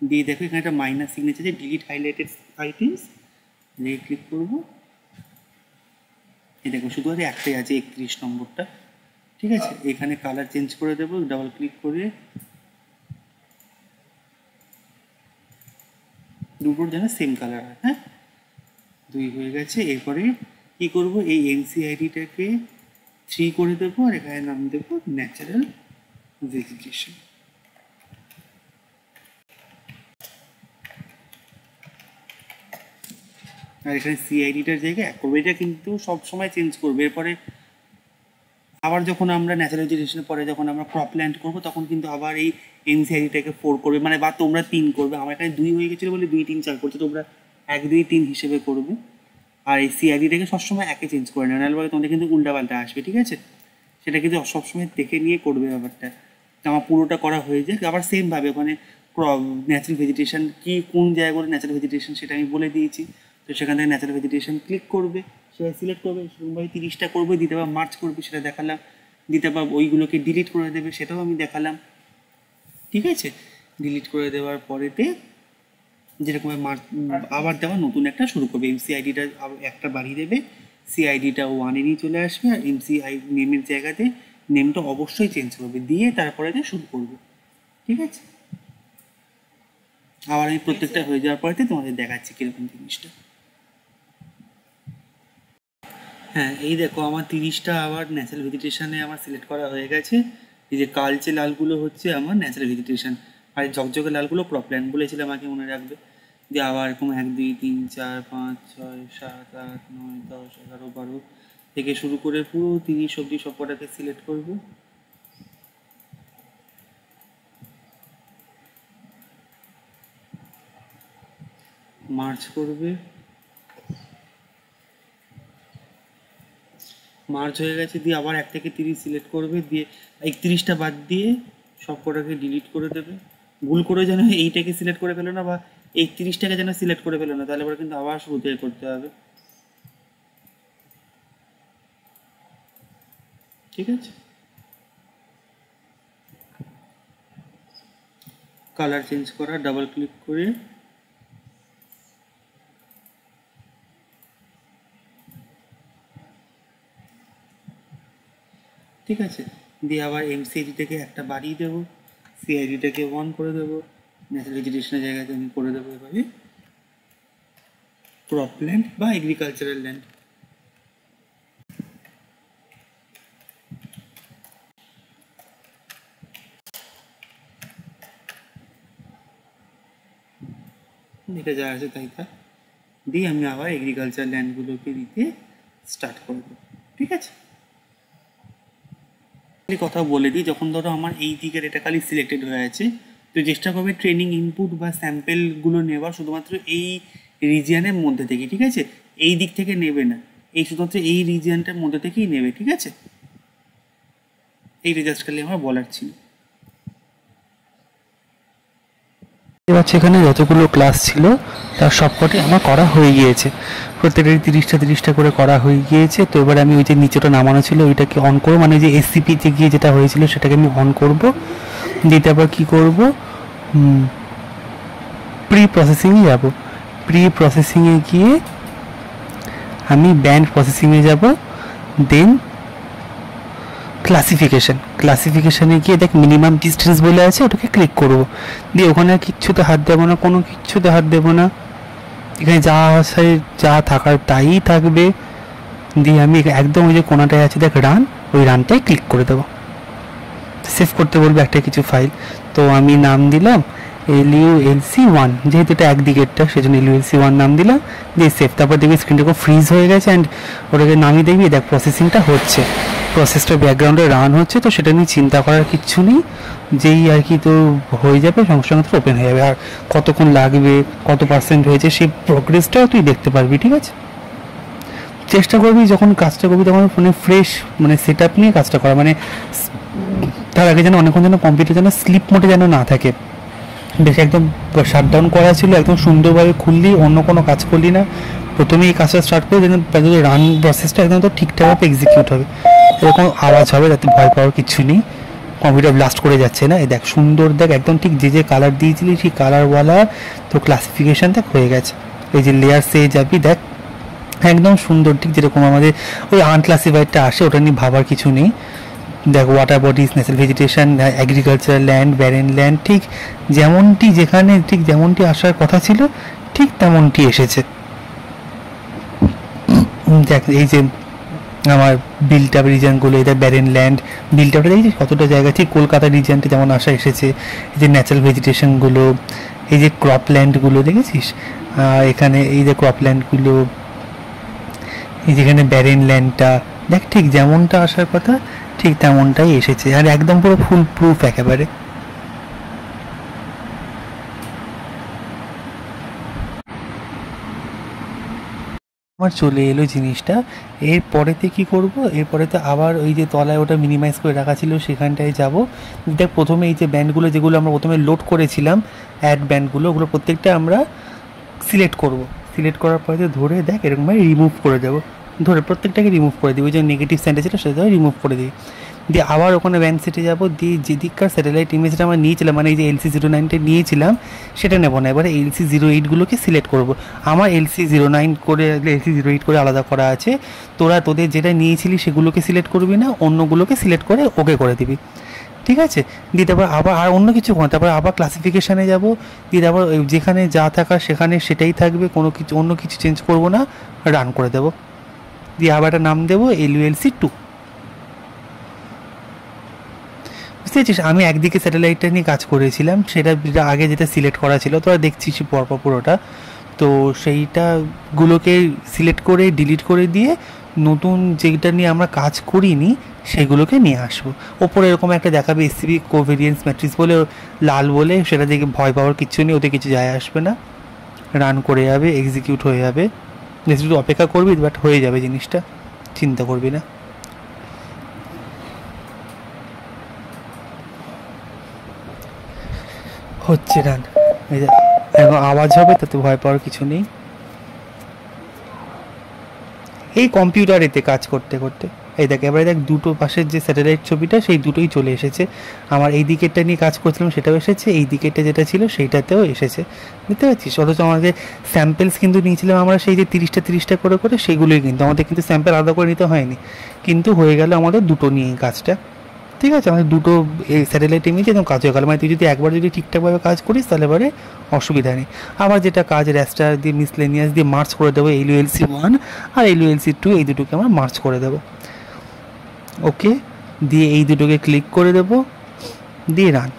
দিয়ে দেখো এখানে একটা মাইনাস সিগনেচার আছে, ডিলিট হাইলাইটেড আইটেমস, দিয়ে ক্লিক করবো। এই দেখো শুধু আছে একটাই আছে 31 নম্বরটা, ঠিক আছে। এখানে কালার চেঞ্জ করে দেবো, ডাবল ক্লিক করে দুটোর যেন সেম কালার হয়। হ্যাঁ, 2 হয়ে গেছে। এরপরে কি করব, এই এনসিআইডিটাকে 3 করে দেবো আর এখানে নাম দেবো ন্যাচারাল ভেজিটেশন। আর এখানে সিআইডিটার জায়গায় অ্যাকোরেটটা কিন্তু সব সময় চেঞ্জ করবে। এরপরে আবার যখন আমরা ন্যাচারাল ভেজিটেশনের পরে যখন আমরা ক্রপ প্ল্যান্ট করবো তখন কিন্তু আবার এই এনসিআইডিটাকে 4 করবে, মানে বা তোমরা 3 করবে। আমার এখানে 2 হয়ে গেছিলো বলে 2, 3, 4 করছে, তোমরা 1, 2, 3 হিসেবে করবে। আর এই সিআইডিটাকে সবসময় একে চেঞ্জ করে নেবে, নাহলে তোমাদের কিন্তু উল্টাপাল্টা আসবে, ঠিক আছে। সেটা কিন্তু সবসময় দেখে নিয়ে করবে ব্যাপারটা। আমার পুরোটা করা হয়ে যায়। আবার সেমভাবে ওখানে ন্যাচারাল ভেজিটেশন কি কোন জায়গাগুলো ন্যাচারাল ভেজিটেশন সেটা আমি বলে দিয়েছি। তো সেখান থেকে ন্যাচারাল ভেজিটেশন ক্লিক করবে, সেটা সিলেক্ট করবে, সেরকমভাবে 30টা করবে, দিতে পারবে মার্চ করবে, সেটা দেখালাম। দিতে পারবে ওইগুলোকে ডিলিট করে দেবে, সেটাও আমি দেখালাম, ঠিক আছে। ডিলিট করে দেওয়ার পরেতে যেরকম আবার দেওয়া নতুন একটা শুরু করবে। এমসিআইডিটা একটা বাড়িয়ে দেবে, সিআইডিটা 1 এ নিয়ে চলে আসবে, আর এমসিআই নেমের জায়গাতে নেমটা অবশ্যই চেঞ্জ করবে, দিয়ে তারপরে শুরু করবে, ঠিক আছে। আবার আমি প্রত্যেকটা হয়ে যাওয়ার পরে তোমাদের দেখাচ্ছি কিরকম জিনিসটা। হ্যাঁ, এই দেখো আমার 30টা আবার ন্যাচারাল ভেজিটেশনে আমার সিলেক্ট করা হয়ে গেছে। এই যে কালচে লালগুলো হচ্ছে আমার ন্যাচারাল ভেজিটেশন, আর ঝকঝকে লালগুলো ক্রপ প্ল্যান্ট বলেছিলাম আমাকে মনে রাখবে। দিয়ে আবার এরকম 1, 2, 3, 4, 5, 6, 7, 8, 9, 10, 11, 12 থেকে শুরু করে পুরো 30 অবধি সব কটাকে সিলেক্ট করবো। মার্চ করবে, মার্চ হয়ে গেছে। দিয়ে আবার 1 থেকে 30 সিলেক্ট করবে, দিয়ে 31টা বাদ দিয়ে সব কটাকে ডিলিট করে দেবে। ভুল করে যেন এইটাকে সিলেক্ট করে ফেলো না, বা 31টাকে যেন সিলেক্ট করে ফেলো না, তাহলে পরে কিন্তু আবার শুরু থেকে করতে হবে, ঠিক আছে। কালার চেঞ্জ করা, ডাবল ক্লিক করে ঠিক আছে। দিয়ে আবার এমসিআইডিটাকে একটা বাড়িয়ে দেবো, সিআইডিটাকে 1 করে দেবো, ন্যাচারাল ভেজিটেশনের জায়গাতে আমি করে দেবো এভাবে ক্রপ ল্যান্ড বা এগ্রিকালচারাল ল্যান্ড। এটা যা আছে তাই তা দিয়ে আমি আবার এগ্রিকালচার ল্যান্ডগুলোকে দিতে স্টার্ট করব, ঠিক আছে। কথা বলে দিই, যখন ধরো আমার এই দিকের এটা খালি সিলেক্টেড হয়ে আছে, তো চেষ্টা করবে ট্রেনিং ইনপুট বা স্যাম্পেলগুলো নেওয়ার শুধুমাত্র এই রিজিয়নের মধ্যে থেকে, ঠিক আছে। এই দিক থেকে নেবে না, এই শুধুমাত্র এই রিজিয়নটার মধ্যে থেকেই নেবে, ঠিক আছে। এই রেজাল্ট খালি আমার বলার ছিল। এবার সেখানে যতগুলো ক্লাস ছিল তার সবকটি আমার করা হয়ে গিয়েছে, প্রত্যেকেরই 30টা করে করা হয়ে গিয়েছে। তো এবার আমি ওই যে নিচেটা নামানো ছিল ওইটাকে অন করবো, মানে যে এসসিপিতে গিয়ে যেটা হয়েছিল সেটাকে আমি অন করব। দিতে আবার কী করব, প্রি প্রসেসিংয়ে যাব। প্রি প্রসেসিংয়ে গিয়ে আমি ব্যান্ড প্রসেসিংয়ে যাব, দেন ক্লাসিফিকেশানে গিয়ে দেখ মিনিমাম ডিস্টেন্স বলে আছে, ওটাকে ক্লিক করব। দিয়ে ওখানে কিচ্ছুতে হাত দেবো না, কোনো কিচ্ছুতে হাত দেবো না, এখানে যা আছে যা থাকার তাই থাকবে। দিয়ে আমি একদম ওই যে কোনাটায় আছে দেখ রান, ওই রানটায় ক্লিক করে দেবো। সেভ করতে বলবে একটা কিছু ফাইল, তো আমি নাম দিলাম LULC1, যেহেতু এটা একদিকেরটা সেজন্য LULC1 নাম দিলাম, দিয়ে সেভ। তারপর দেখবি স্ক্রিনটা ফ্রিজ হয়ে গেছে, অ্যান্ড ওটাকে নামিয়ে দেখবি দেখ প্রসেসিংটা হচ্ছে, প্রসেসটা ব্যাকগ্রাউন্ডে রান হচ্ছে। তো সেটা নিয়ে চিন্তা করার কিচ্ছু নেই, যেই আর কি তো হয়ে যাবে সঙ্গে সঙ্গে তো ওপেন হয়ে যাবে। আর কতক্ষণ লাগবে, কত % হয়েছে সেই প্রোগ্রেসটাও তুই দেখতে পারবি, ঠিক আছে। চেষ্টা করবি যখন কাজটা করবি তখন ফোনে ফ্রেশ মানে সেট আপ নিয়ে কাজটা করা, মানে তার আগে যেন অনেকক্ষণ যেন কম্পিউটার যেন স্লিপ মোডে যেন না থাকে, বেশ একদম শাটডাউন করা ছিল, একদম সুন্দরভাবে খুললি, অন্য কোনো কাজ করলি না, প্রথমেই এই কাজটা স্টার্ট করে যেন রান প্রসেসটা একদম তো ঠিকঠাকভাবে এক্সিকিউট হবে, এরকম আওয়াজ হবে, যাতে ভয় পাওয়ার কিছু নেই, কম্পিউটার ব্লাস্ট করে যাচ্ছে না, এই দেখ সুন্দর, দেখ একদম ঠিক যে যে কালার দিয়েছিলি ঠিক কালারওয়ালা তো ক্লাসিফিকেশান দেখ হয়ে গেছে। এই যে লেয়ার্সে যাবি দেখ একদম সুন্দর, ঠিক যেরকম আমাদের ওই আনক্লাসিফাইডটা আসে ওটা নিয়ে ভাবার কিছু নেই। দেখ water bodies, natural vegetation, agricultural land, barren land, ঠিক যেমনটি যেখানে ঠিক যেমনটি আসার কথা ছিল ঠিক তেমনটি এসেছে। দেখ এই যে আমার বিল্ট আপ রিজনগুলো, এটা ব্যারেন ল্যান্ড, বিল্ট আপটা দেখেছিস কতটা জায়গা, ঠিক কলকাতা রিজনটা যেমন আসা এসেছে। এই যে ন্যাচারাল ভেজিটেশনগুলো, এই যে ক্রপ ল্যান্ডগুলো দেখেছিস, এখানে এই যে ক্রপ ল্যান্ডগুলো, এই যেখানে ব্যারেন ল্যান্ডটা দেখ ঠিক যেমনটা আসার কথা ঠিক তেমনটাই এসেছে, আর একদম পুরো ফুল প্রুফ একেবারে। আমার চলে এলো জিনিসটা। এরপরেতে কি করব, এরপরেতে আবার ওই যে তলায় ওটা মিনিমাইজ করে রাখা ছিল সেখানটায় যাব। দেখ প্রথমে এই যে ব্যান্ডগুলো যেগুলো আমরা প্রথমে লোড করেছিলাম, অ্যাড ব্যান্ডগুলো, ওগুলো প্রত্যেকটা আমরা সিলেক্ট করব। সিলেক্ট করার পরে ধরে দেখ এরকমভাবে রিমুভ করে দেবো, ধরে প্রত্যেকটাকে রিমুভ করে দিই, ওই যে নেগেটিভ সাইনটা ছিল সেটা রিমুভ করে দিই। দিয়ে আবার ওখানে ব্যান্ড সেটে যাবো, দিয়ে যেদিককার স্যাটেলাইট ইমেজটা আমরা নিয়েছিলাম মানে এই যে LC09টা নিয়েছিলাম সেটা নেবো না, এবারে LC08গুলোকে সিলেক্ট করবো। আমার LC09 করে LC08 করে আলাদা করা আছে, তোরা তোদের যেটা নিয়েছিলি সেগুলোকে সিলেক্ট করবি না, অন্যগুলোকে সিলেক্ট করে ওকে করে দিবি, ঠিক আছে। দিয়ে তারপর আবার আর অন্য কিছু কোনো, তারপর আবার ক্লাসিফিকেশানে যাব, দিয়ে তারপর যেখানে যা থাকার সেখানে সেটাই থাকবে, কোনো কিছু অন্য কিছু চেঞ্জ করবো না, রান করে দেবো। দিয়ে আবার একটা নাম দেবো LULC2। বুঝতে পেরেছিস, আমি একদিকে স্যাটেলাইটটা নিয়ে কাজ করেছিলাম, সেটা আগে যেটা সিলেক্ট করা ছিল তোরা দেখছিস পরপর পুরোটা, তো সেইটাগুলোকে সিলেক্ট করে ডিলিট করে দিয়ে নতুন যেটা নিয়ে আমরা কাজ করিনি সেগুলোকে নিয়ে আসবো। ওপরে এরকম একটা দেখাবে SCP কোভেরিয়েন্স ম্যাট্রিক্স বলে লাল বলে, সেটা দেখে ভয় পাওয়ার কিচ্ছু নেই, ওতে কিছু যায় আসবে না, রান করে যাবে, এক্সিকিউট হয়ে যাবে। শুধু অপেক্ষা করবি বাট হয়ে যাবে জিনিসটা, চিন্তা করবি না। হচ্ছে রান, এই যে এখন আওয়াজ হবে তাতে ভয় পাওয়ার কিছু নেই। এই কম্পিউটারেতে কাজ করতে করতে এই দেখ এবারে দেখ দুটো পাশের যে স্যাটেলাইট ছবিটা সেই দুটোই চলে এসেছে। আমার এই দিকেরটা নিয়ে কাজ করছিলাম সেটাও এসেছে, এই দিকেরটা যেটা ছিল সেইটাতেও এসেছে, বুঝতে পারছিস। অথচ আমাদের স্যাম্পেলস কিন্তু নিয়েছিলাম আমরা সেই যে 30টা করে করে, সেগুলোই কিন্তু আমাদের কিন্তু স্যাম্পেল আলাদা করে নিতে হয়নি, কিন্তু হয়ে গেল আমাদের দুটো নিয়েই কাজটা, ঠিক আছে। আমাদের দুটো স্যাটেলাইট ইমেজ একদম কাজ হয়ে গেল। মানে তুই যদি একবার যদি ঠিকঠাকভাবে কাজ করিস তাহলে এবারে অসুবিধা নেই। আবার যেটা কাজ র্যাস্টার দিয়ে মিসলেনিয়াস দিয়ে মার্চ করে দেবো, LULC1 আর LULC2 এই দুটোকে আমরা মার্চ করে দেবো, ওকে। দিয়ে এই দুটোকে ক্লিক করে দেবো, দিয়ে রান।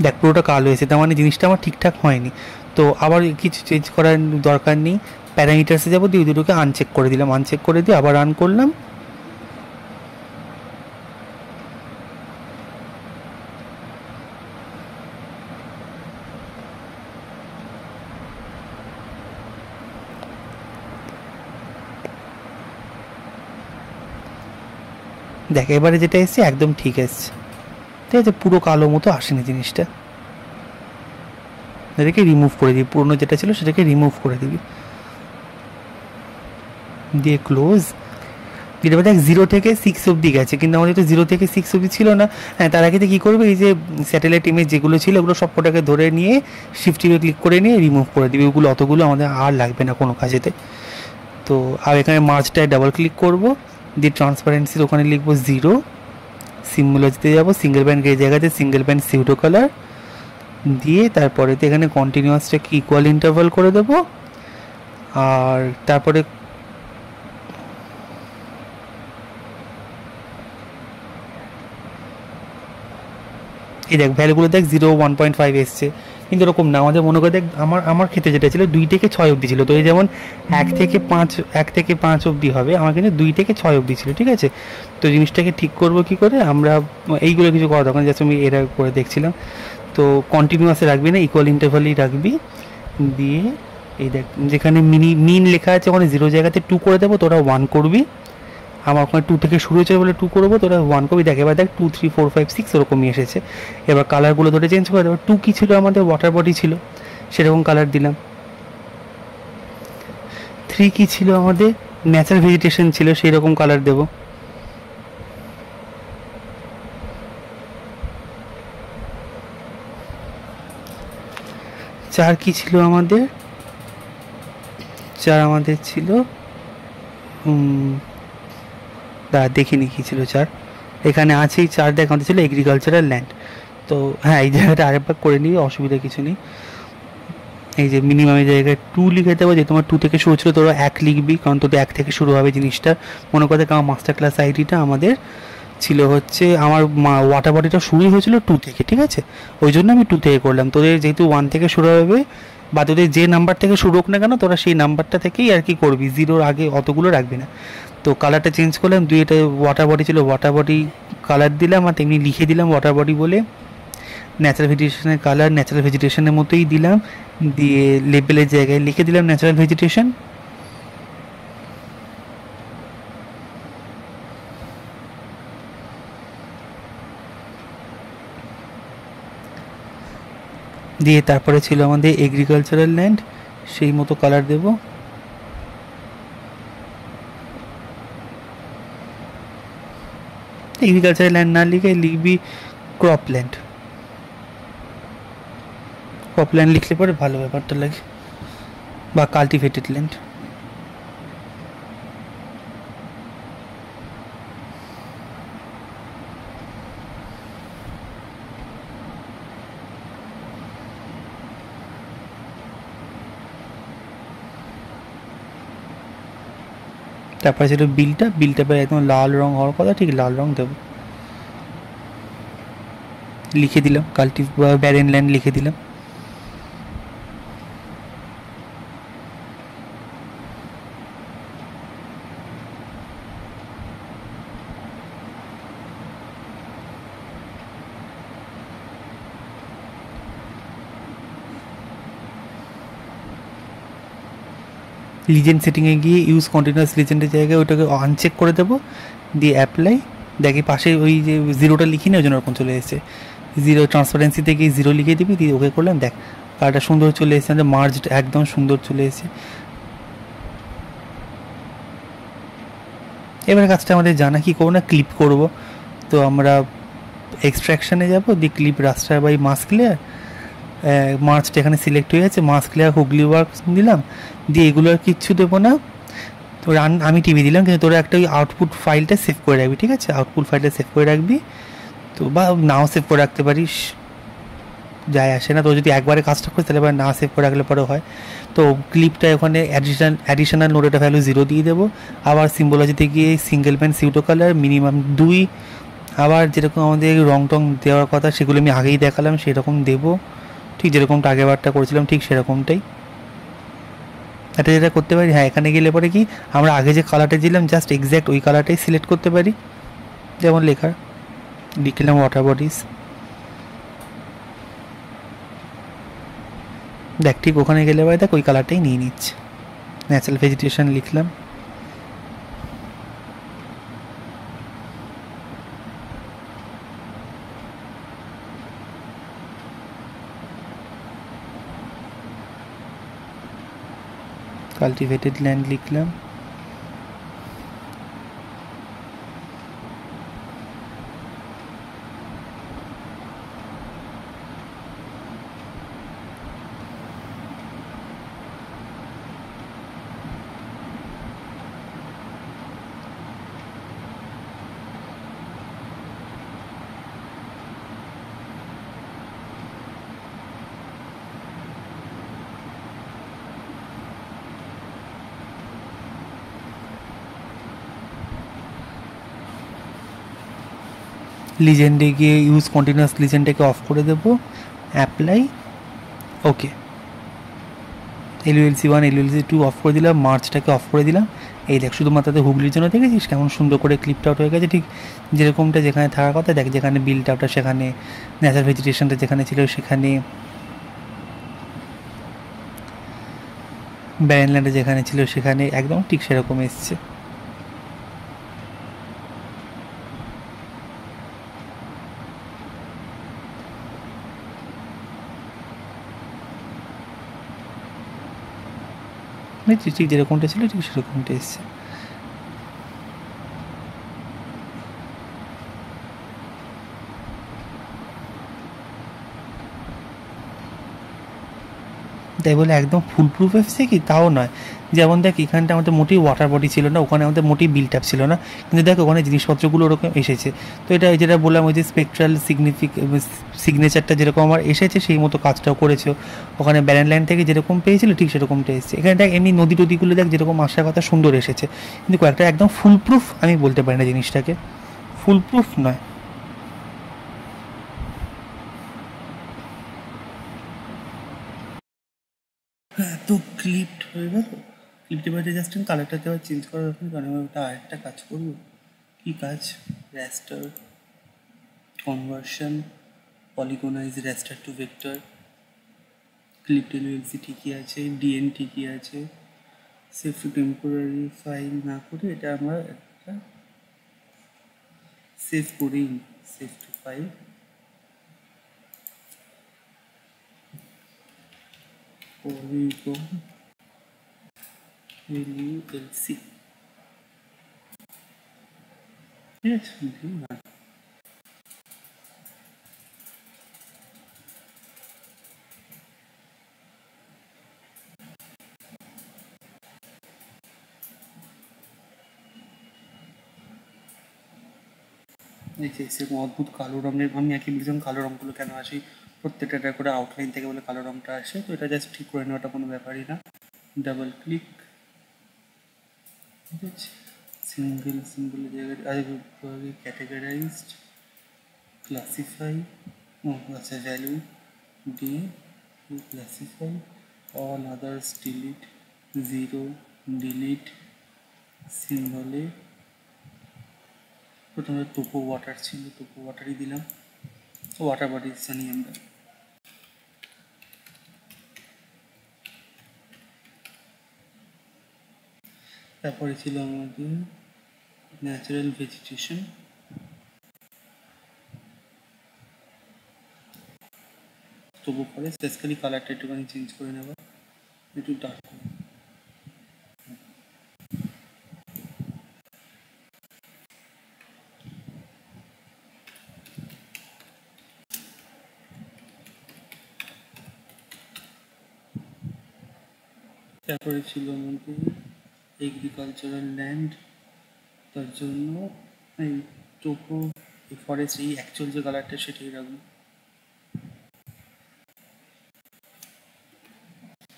দেখ পুরোটা কালো হয়েছে, তার মানে জিনিসটা আমার ঠিকঠাক হয়নি, তো আবার কিছু চেঞ্জ করার দরকার নেই। প্যারামিটার্সে যাবো, দিয়ে ওই দুটোকে আনচেক করে দিলাম, আনচেক করে দিয়ে আবার রান করলাম। দেখ এবারে যেটা এসছে একদম ঠিক এসছে, ঠিক আছে, পুরো কালো মতো আসেনি জিনিসটা। এটাকে রিমুভ করে দিবি, পুরনো যেটা ছিল সেটাকে রিমুভ করে দিবি, দিয়ে ক্লোজ। যেটা দেখ 0 থেকে 6 অবধি গেছে, কিন্তু আমাদের তো 0 থেকে 6 অবধি ছিল না। হ্যাঁ, তার আগে কী করবে, এই যে স্যাটেলাইট ইমেজ যেগুলো ছিল ওগুলো সব কটাকে ধরে নিয়ে শিফট টিপে ক্লিক করে নিয়ে রিমুভ করে দিবি, ওগুলো অতগুলো আমাদের আর লাগবে না কোনো কাজেতে। তো আর এখানে মার্চটায় ডাবল ক্লিক করবো, দিয়ে ট্রান্সপারেন্সির ওখানে লিখবো 0, সিম্বলজিতে যাবো, সিঙ্গেল ব্যান্ড গ্রে জায়গাতে সিঙ্গেল ব্যান্ড সিউডো কালার দিয়ে তারপরেতে এখানে কন্টিনিউয়াসটাকে ইকুয়াল ইন্টারভাল করে দেবো। আর তারপরে এই দেখ ভ্যালুগুলো দেখ 0, 1.5 এসছে, কিন্তু এরকম না। আমাদের মনে করে দেখ আমার ক্ষেত্রে যেটা ছিল 2 থেকে 6 অবধি ছিল, তো এই যেমন 1 থেকে 5 অবধি হবে, আমার কিন্তু 2 থেকে 6 অবধি ছিল, ঠিক আছে। তো জিনিসটাকে ঠিক করবো কী করে, আমরা এইগুলো কিছু করা দরকার, জাস্ট আমি এরা করে দেখছিলাম। তো কন্টিনিউয়াসে রাখবি না, ইকুয়াল ইন্টারভালই রাখবি। দিয়ে এই দেখ যেখানে মিন লেখা আছে ওখানে 0 জায়গাতে 2 করে দেবো, তোরা 1 করবি। আমার ওখানে 2 থেকে শুরু হয়েছে বলে 2 করবো, তোরা 1 করবি। দেখ এবার দেখ 2, 3, 4, 5, 6 ওরকমই এসেছে। এবার কালারগুলো ধরে চেঞ্জ করে দেবো। 2 কী ছিল আমাদের, ওয়াটার বডি ছিল, সেরকম কালার দিলাম। 3 কী ছিল আমাদের, ন্যাচারাল ভেজিটেশন ছিল, সেই রকম কালার দেবো। চার কি ছিল আমাদের, চার আমাদের ছিল দেখিনি কি ছিল চার, এখানে আছেই চার, দেখ আমাদের ছিল এগ্রিকালচারাল ল্যান্ড। তো হ্যাঁ এই জায়গাটা আরেকবার করে নিই, অসুবিধা কিছু নেই। এই যে মিনিমাম এই জায়গায় 2 লিখে দেবো, যে তোমার 2 থেকে শুরু ছিল তোরা 1 লিখবি, কারণ তোদের 1 থেকে শুরু হবে জিনিসটা মনে করতে। কারণ মাস্টার ক্লাস আইডিটা আমাদের ছিল হচ্ছে, আমার ওয়াটার বডিটা শুরুই হয়েছিল 2 থেকে, ঠিক আছে, ওই জন্য আমি 2 থেকে করলাম। তোদের যেহেতু 1 থেকে শুরু হবে, বা তোদের যে নাম্বার থেকে শুরু হোক না কেন, তোরা সেই নাম্বারটা থেকেই আর কি করবি, 0-র আগে অতগুলো রাখবি না। তো কালারটা চেঞ্জ করলাম, এটা ওয়াটার বডি ছিল, ওয়াটার বডি কালার দিলাম, আর তেমনি লিখে দিলাম ওয়াটার বডি বলে। ন্যাচারাল ভেজিটেশনের কালার ন্যাচারাল ভেজিটেশনের মতোই দিলাম, দিয়ে লেবেলের জায়গায় লিখে দিলাম ন্যাচারাল ভেজিটেশন। দিয়ে তারপরে ছিল আমাদের এগ্রিকালচারাল ল্যান্ড, সেই মতো কালার দেব। এগ্রিকালচারাল ল্যান্ড না লিখে লিখবি ক্রপ ল্যান্ড, ক্রপ ল্যান্ড লিখলে পরে ভালো ব্যাপারটা লাগে, বা কাল্টিভেটেড ল্যান্ড। তারপরে ছিল বিলটা, বিলটা প্রায় একদম লাল রং হওয়ার কথা, ঠিক লাল রং দেবো, লিখে দিলাম বা ব্যারেন ল্যান্ড লিখে দিলাম। লিজেন্ড সেটিংয়ে গিয়ে ইউজ কন্টিনিউয়াস লিজেন্ডের জায়গায় ওটাকে আনচেক করে দেবো, দিয়ে অ্যাপ্লাই। দেখি পাশে ওই যে 0টা লিখি না, ওই জন্য ওরকম চলে এসেছে, 0 ট্রান্সপারেন্সিতে গিয়ে 0 লিখে দিবি, দিয়ে ওকে করলাম, দেখ কালারটা সুন্দর চলে এসেছে, আমাদের মার্জড একদম সুন্দর চলে এসেছে। এবার কাজটা আমাদের জানা, কি করবো না, ক্লিপ করব। তো আমরা এক্সট্রাকশানে যাব, দিয়ে clip raster by mask layer, মার্চটা এখানে সিলেক্ট হয়ে আছে, মাস্ক লেয়ার হুগলি ওয়ার্কস দিলাম, দিয়ে এগুলো আর কিচ্ছু দেবো না। তো আমি টিভি দিলাম, কিন্তু তোরা একটা ওই আউটপুট ফাইলটা সেভ করে রাখবি, ঠিক আছে, আউটপুট ফাইলটা সেভ করে রাখবি। তো বা নাও সেভ করে রাখতে পারিস, যায় আসে না। তো যদি একবারে কাজটা করিস তাহলে এবার না সেভ করে রাখলে পরে হয়। তো ক্লিপটা ওখানে অ্যাডিশনাল নোডেটা ভ্যালু 0 দিয়ে দেবো। আবার সিম্বোলজিতে গিয়ে সিঙ্গেল প্যান সিউটো কালার মিনিমাম 2, আবার যেরকম আমাদের রং টং দেওয়ার কথা সেগুলো আমি আগেই দেখালাম, সেরকম দেবো, ঠিক যেরকমটা আগেরবারটা করেছিলাম ঠিক সেরকমটাই। এটা যেটা করতে পারি, হ্যাঁ এখানে গেলে পরে কি আমরা আগে যে কালারটা দিলাম জাস্ট এক্স্যাক্ট ওই কালারটাই সিলেক্ট করতে পারি, যেমন লেখার লিখলাম ওয়াটার বডিজ, দেখ ঠিক ওখানে গেলে পরে দেখ ওই কালারটাই নিয়ে নিচ্ছে। ন্যাচারাল ভেজিটেশন লিখলাম, কাল্টিভেটেড ল্যান্ড লিখলাম, লিজেন্ডে গিয়ে ইউজ কন্টিনিউয়াস লিজেন্ডটাকে অফ করে দেবো, apply, okay. LULC 1 LULC 2 of করে দিলাম, মার্চটাকে অফ করে দিলাম। এই দেখ শুধুমাত্র হুগলির জন্য দেখেছিস কেমন সুন্দর করে ক্লিপটা আউট হয়ে গেছে, ঠিক যেরকমটা যেখানে থাকার কথা। দেখ যেখানে বিলটা ওটা সেখানে, ন্যাচারাল ভেজিটেশনটা যেখানে ছিল সেখানে, ব্যারেনল্যান্ডে যেখানে ছিল সেখানে, একদম ঠিক সেরকম এসছে। ঠিক যেরকমটা ছিল ঠিক সেরকমটা এসছে। তাই বলে একদম ফুল প্রুফ এসছে কি তাও নয়। যেমন দেখ এখানটা আমাদের মোটেই ওয়াটার বডি ছিল না, ওখানে আমাদের মোটেই বিল্ট আপ ছিল না, কিন্তু দেখ ওখানে জিনিসপত্রগুলো ওরকম এসেছে। তো এটা যেটা বললাম ওই যে স্পেকট্রাল সিগনেচারটা যেরকম আমার এসেছে সেই মতো কাজটাও করেছে। ওখানে ব্যারেন লাইন থেকে যেরকম পেয়েছিল ঠিক সেরকমটা এসেছে। এখানে দেখ এমনি নদী টদীগুলো দেখ যেরকম আসার কথা সুন্দর এসেছে, কিন্তু কয়েকটা একদম ফুল প্রুফ আমি বলতে পারি না জিনিসটাকে, ফুল প্রুফ নয়। তো ক্লিপড হয়ে গেল। ক্লিপড এবারে জাস্ট আমি কালারটাতে আবার চেঞ্জ করার দরকার, কারণ আমি ওটা আরেকটা কাজ করবো। কী কাজ? র্যাস্টার conversion, পলিগোনাইজ র্যাস্টার two vector. Clipped LLC ঠিকই আছে, ডিএন ঠিকই আছে। সেভ টু টেম্পোরারি ফাইল না করে এটা আমরা একটা সেভ করেই save to file. Polygon LLC, ঠিক আছে। এই যে সেরকম অদ্ভুত কালো রঙের, আমি একই বলেছিলাম কালো রঙগুলো কেন আসে, প্রত্যেকটা করে আউটলাইন থেকে বলে কালো রঙটা আসে। তো এটা জাস্ট ঠিক করে নেওয়াটা কোনো ব্যাপারই না। ডাবল ক্লিক, ঠিক আছে। সিঙ্গেল সিঙ্গেল জায়গায় ক্যাটেগরাইজড, ক্লাসিফাই, ও আচ্ছা ভ্যালু দিয়ে classify, all others delete, zero delete, সিম্বলে প্রথমে টোপো ওয়াটার ছিল, টোপো ওয়াটারই দিলাম, ওয়াটার বডিজ জানি আমরা। তারপরে ছিল আমাদের ন্যাচারাল ভেজিটেশন, তবু পরে স্পেসিক্যালি কালারটা একটুখানি চেঞ্জ করে নেওয়া, একটু ডার্ক। তারপরে ছিল আমাদের এগ্রিকালচারাল ল্যান্ড, তার জন্য এই টোপো ফরেস্ট, এই অ্যাকচুয়াল যে কালারটা সেটাই রাখবো।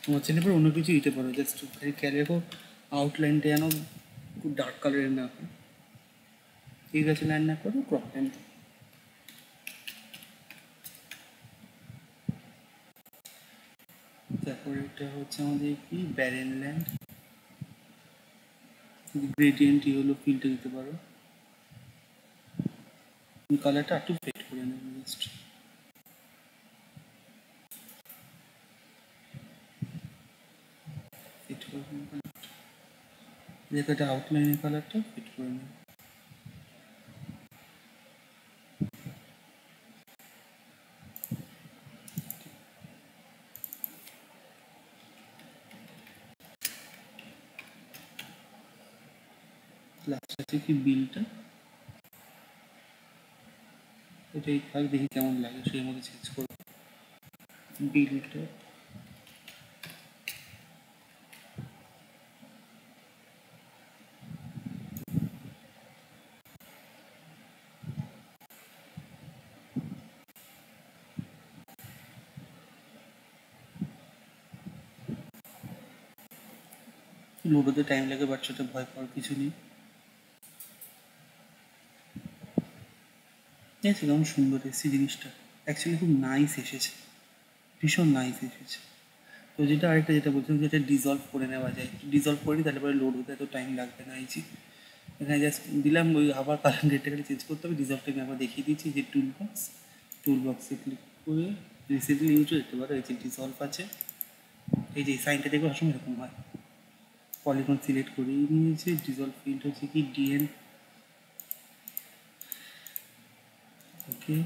তোমার চেনে পরে অন্য কিছু দিতে পারো, জাস্ট খেয়াল রেখো আউটলাইনটা যেন খুব ডার্ক কালারের না হয়। ঠিক আছে, লাইন না করো ক্রপ লাইন। তারপরে এটা হচ্ছে আমাদের কি ব্যারেন ল্যান্ড, গ্রেডিয়েন্ট ইয়েলো ফিলটা দিতে পারো। কালারটা একটু ফেড করে নেবো জাস্ট, ফিট করে নেবো যেটা আউটলাইনের কালারটা ফিট করে নেবো। লাস্ট আছে কি বিলটা, এটাই থাক, দেখি কেমন লাগে সেই মধ্যে চেঞ্জ করবো বিলটা। লুডোতে টাইম লাগে, বাট সেটা ভয় পাওয়ার কিছু নেই। ঠিক আছে, কেমন সুন্দর এসেছে জিনিসটা, অ্যাকচুয়ালি খুব নাইস এসেছে, ভীষণ নাইস এসেছে। তো যেটা আরেকটা যেটা বলছিলাম, যেটা ডিজলভ করে নেওয়া যায়, ডিজলভ করি তাহলে পরে লোড হতে এত টাইম লাগবে না। এই যে এখানে জাস্ট দিলাম, ওই আবার কালার ডেটটা চেঞ্জ করতে হবে। ডিজলভটাকে আবার দেখিয়ে দিয়েছি, যে টুল বক্সে ক্লিক করে রিসেন্টলি ইউজ করতে পারো। এই যে ডিজলভ আছে, এই যে সাইনটা দেখবে সবসময় এরকম হয়। পলিগন সিলেক্ট করেই নিয়েছে, ডিজলভ ফিল্ড হচ্ছে কি DN, okay.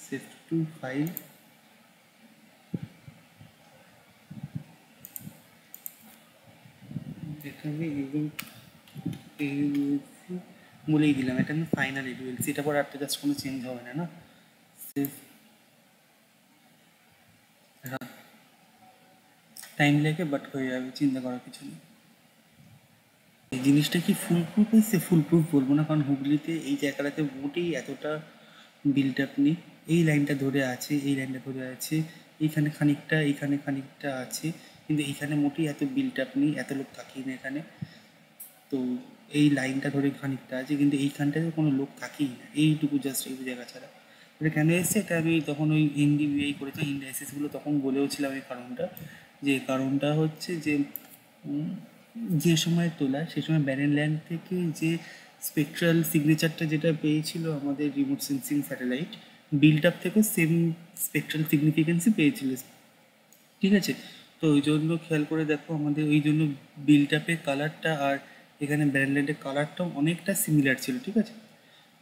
Save to file, এখানে একদম বলেই দিলাম, এটা আমি ফাইনাল এডুএলসি, এটা পরে একটা জাস্ট কোনো চেঞ্জ হবে না, না। সেভ টাইম লাগে বাট হয়ে যাবে, চিন্তা করার কিছু নেই। এই জিনিসটা কি ফুল প্রুফ এসছে? ফুল প্রুফ বলবো না, কারণ হুগলিতে এই জায়গাটাতে মোটেই এতটা বিল্ড আপ নেই। এই লাইনটা ধরে আছে, এই লাইনটা ধরে আছে, এইখানে খানিকটা, এইখানে খানিকটা আছে, কিন্তু এইখানে মোটেই এত বিল্ড আপ নেই, এত লোক থাকেই না এখানে। তো এই লাইনটা ধরে খানিকটা আছে, কিন্তু এইখানটাতে কোনো লোক থাকেই না, এইটুকু জাস্ট এই জায়গা ছাড়া। এটা কেন এসছে, এটা আমি তখন ওই এনডিবিআই করেছি, ইন্ডাইসিসগুলো তখন বলেওছিলাম এই কারণটা, যে কারণটা হচ্ছে যে যে সময় তোলা সে সময় ব্যারেন ল্যান্ড থেকে যে স্পেকট্রাল সিগনেচারটা যেটা পেয়েছিল আমাদের remote sensing satellite, build up থেকে সেম স্পেকট্রাল সিগনিফিকেন্সই পেয়েছিল, ঠিক আছে? তো ওই জন্য খেয়াল করে দেখো, আমাদের ওই জন্য বিল্ড আপের কালারটা আর এখানে ব্যারেন ল্যান্ডের কালারটাও অনেকটা সিমিলার ছিল, ঠিক আছে?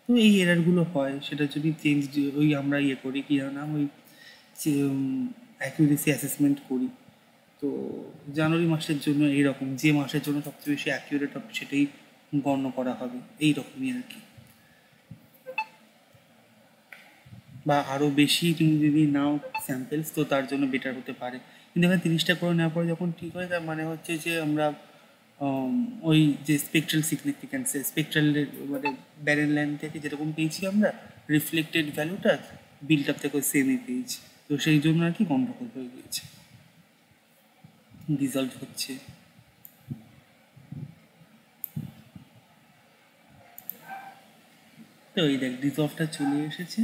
তো এই এরারগুলো হয়, সেটা যদি চেঞ্জ ওই আমরা ইয়ে করি কি নাম ওই অ্যাকুরেসি অ্যাসেসমেন্ট করি, তো জানুয়ারি মাসের জন্য এইরকম, যে মাসের জন্য সবচেয়ে বেশি অ্যাকিউরেট হবে সেটাই গণ্য করা হবে, এই রকমই আর কি। বা আরও বেশি তুমি যদি নাও স্যাম্পেলস, তো তার জন্য বেটার হতে পারে। কিন্তু এখানে 30টা করে নেওয়ার পরে যখন ঠিক হয়, তার মানে হচ্ছে যে আমরা ওই যে স্পেকট্রাল সিগনিফিক্যান্সে স্পেকট্রাল মানে ব্যারেন ল্যান্ড থেকে যেরকম পেয়েছি আমরা রিফ্লেক্টেড ভ্যালুটা বিল্ড আপ থেকে সেমই পেয়েছি, তো সেই জন্য আর কি গন্ডগোল হয়ে গিয়েছে, রিজলভ হচ্ছে। তো এই দেখ রিজলভটা চলে এসেছে,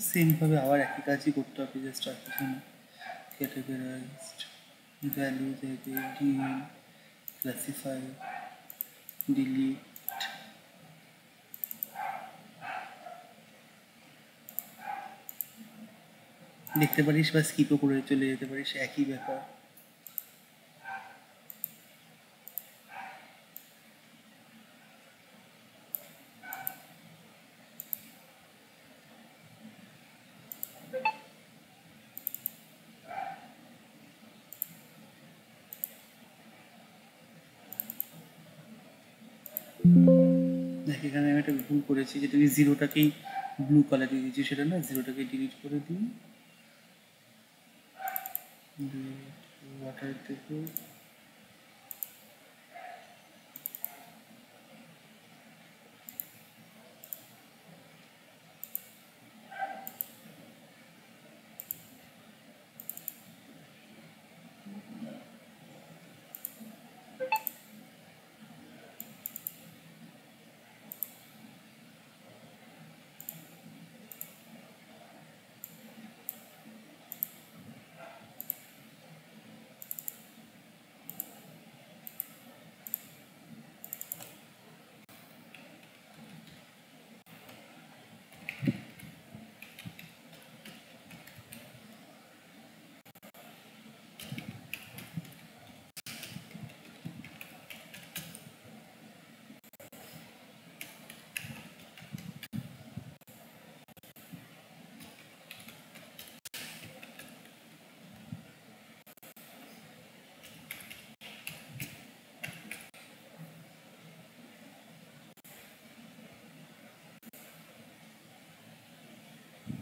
সেমভাবে আবার একই কাজই করতে হবে, জাস্ট আর কিছু না। ক্যাটেগরাইজড ভ্যালু থেকে ডিএন ক্লাসিফাই ডিলিট, দেখতে পারিস বা স্কিপও করে চলে যেতে পারিস, একই ব্যাপার। দেখ এখানে আমি একটা ভুল করেছি, যেটা আমি জিরোটাকেই ব্লু কালার দিয়ে দিয়েছি, সেটা না, জিরোটাকে ডিলিট করে দিই, ওয়াটার থেকে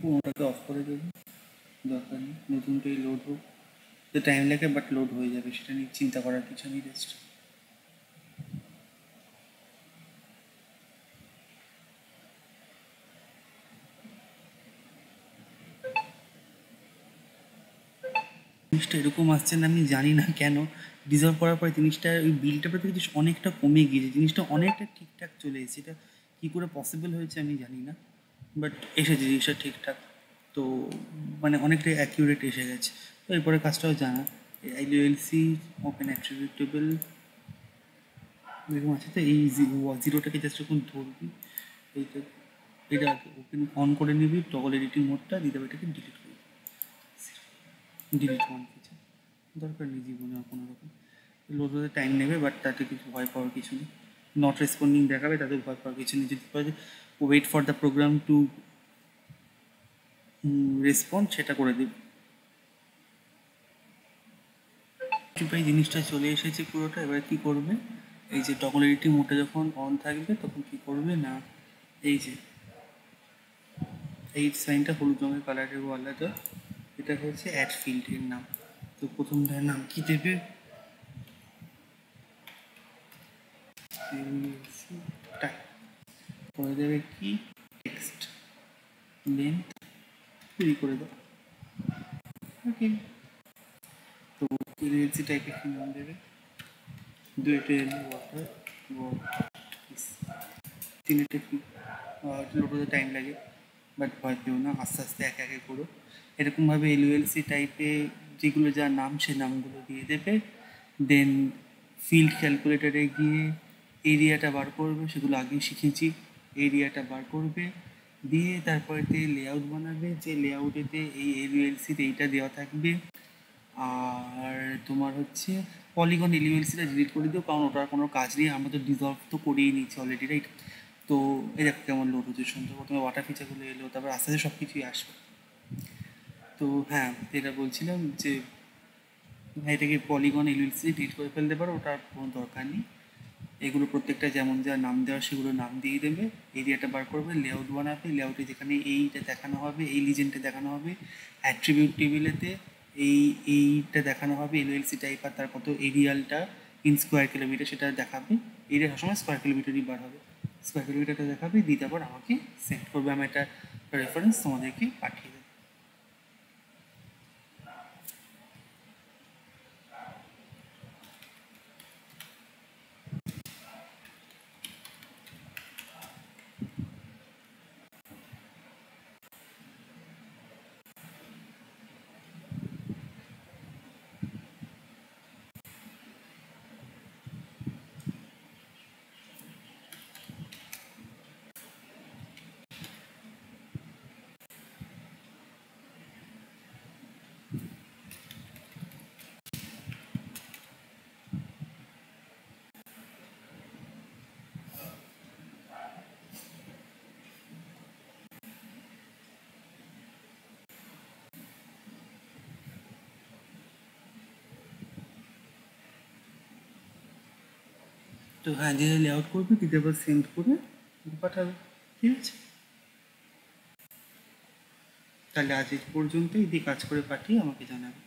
পুরোটাকে অফ করে দেবো, দরকার নেই, নতুনটাই লোড হোক, তো টাইম লাগে বাট লোড হয়ে যাবে, সেটা নিয়ে চিন্তা করার কিছু নেই, জাস্ট জিনিসটা এরকম আসছে না, আমি জানি না কেন। রিজলভ করার পরে জিনিসটা ওই বিলটা প্রতি কিছু অনেকটা কমে গিয়েছে, জিনিসটা অনেকটা ঠিকঠাক চলে এসেছে, এটা কী করে পসিবল হয়েছে আমি জানি না, বাট এসেছে জিনিসটা ঠিকঠাক, তো মানে অনেকটাই অ্যাকিউরেট এসে গেছে। তো এরপরে কাজটাও জানা, আইলিওএলসি ওপেন অ্যাট্রিবিউটেবল এরকম আছে, তো এই জিরোটাকে জাস্ট যখন ধরবি, এইটা এটা ওপেন অন করে নিবি, টগল এডিটিং মোডটা দিতে হবে, এটাকে ডিলিট করবি, ডিলিট ওয়ান কিছু দরকার নেই জীবনে আর কোনো রকম। লোড হতে টাইম নেবে, বাট তাতে কিছু ভয় পাওয়ার কিছু নেই, নট রেসপন্ডিং দেখাবে, তাতে ভয় পাওয়ার কিছু নেই, যদি wait for the program to respond সেটা করে দেবে। প্রায় জিনিসটা চলে এসেছে পুরোটা, এবার কী করবে, এই যে টগল এডিটিং মোডটা যখন অন থাকবে তখন কী করবে না, এই যে এই সাইনটা হলুদ রঙের কালারের আলাদা, এটা হচ্ছে অ্যাড ফিল্ডের নাম, তো প্রথমটার নাম কি দেবে? করে দেবে কি টেক্সট লেন্থ ফ্রি করে দাও। ওকে, তো এলএলসি টাইপের কি নাম দেবে? দুইটা ওয়াটার তিনটে কি লোডতে টাইম লাগে, বাট ভয় পেও না, আস্তে আস্তে একে একে করো। এরকমভাবে এলএলসি টাইপে যেগুলো যা নাম সে নামগুলো দিয়ে দেবে। দেন ফিল্ড ক্যালকুলেটারে গিয়ে এরিয়াটা বার করবে, সেগুলো আগেই শিখেছি। এরিয়াটা বার করবে, দিয়ে তারপরেতে লেআউট বানাবে, যে লেআউটেতে এই এলইউএলসিতে এইটা দেওয়া থাকবে। আর তোমার হচ্ছে পলিগন এলইউএলসিটা ডিলিট করে দিও, কারণ ওটার কোনো কাজ নেই, আমরা তো ডিজলভ তো করেই নিচ্ছি অলরেডি, রাইট? তো এই দেখো কেমন লোড হচ্ছে সুন্দর, প্রথমে ওয়াটার ফিচারগুলো এলো, তারপর আস্তে আস্তে সব কিছুই আসবে। তো হ্যাঁ, এটা বলছিলাম যে এটাকে পলিগন এলইউএলসি ডিলিট করে ফেলতে পারো, ওটার কোনো দরকার নেই। এগুলো প্রত্যেকটা যেমন যা নাম দেওয়া সেগুলো নাম দিয়ে দেবে। এরিয়াটা বার করবে, লেআউট বানাবে, লেআউটে যেখানে এইটা দেখানো হবে, এই লিজেন্ডটা দেখানো হবে, অ্যাট্রিবিউট টেবিলেতে এইটা দেখানো হবে এলওএলসি টাইপ, আর তার কত এরিয়ালটা ইন স্কোয়ার কিলোমিটার সেটা দেখাবে। এরিয়া সবসময় স্কোয়ার কিলোমিটারই বার হবে, স্কোয়ার কিলোমিটারটা দেখাবে, দিয়ে তারপর আমাকে সেন্ড করবে, আমি একটা রেফারেন্স তোমাদেরকে পাঠিয়ে দেবো। তো হ্যাঁ, যে লেআউট করবে দিতে আবার সেন্ড করে পাঠাবে, ঠিক আছে? তাহলে আজ এই পর্যন্তই, দিয়ে কাজ করে পাঠিয়ে আমাকে জানাবে।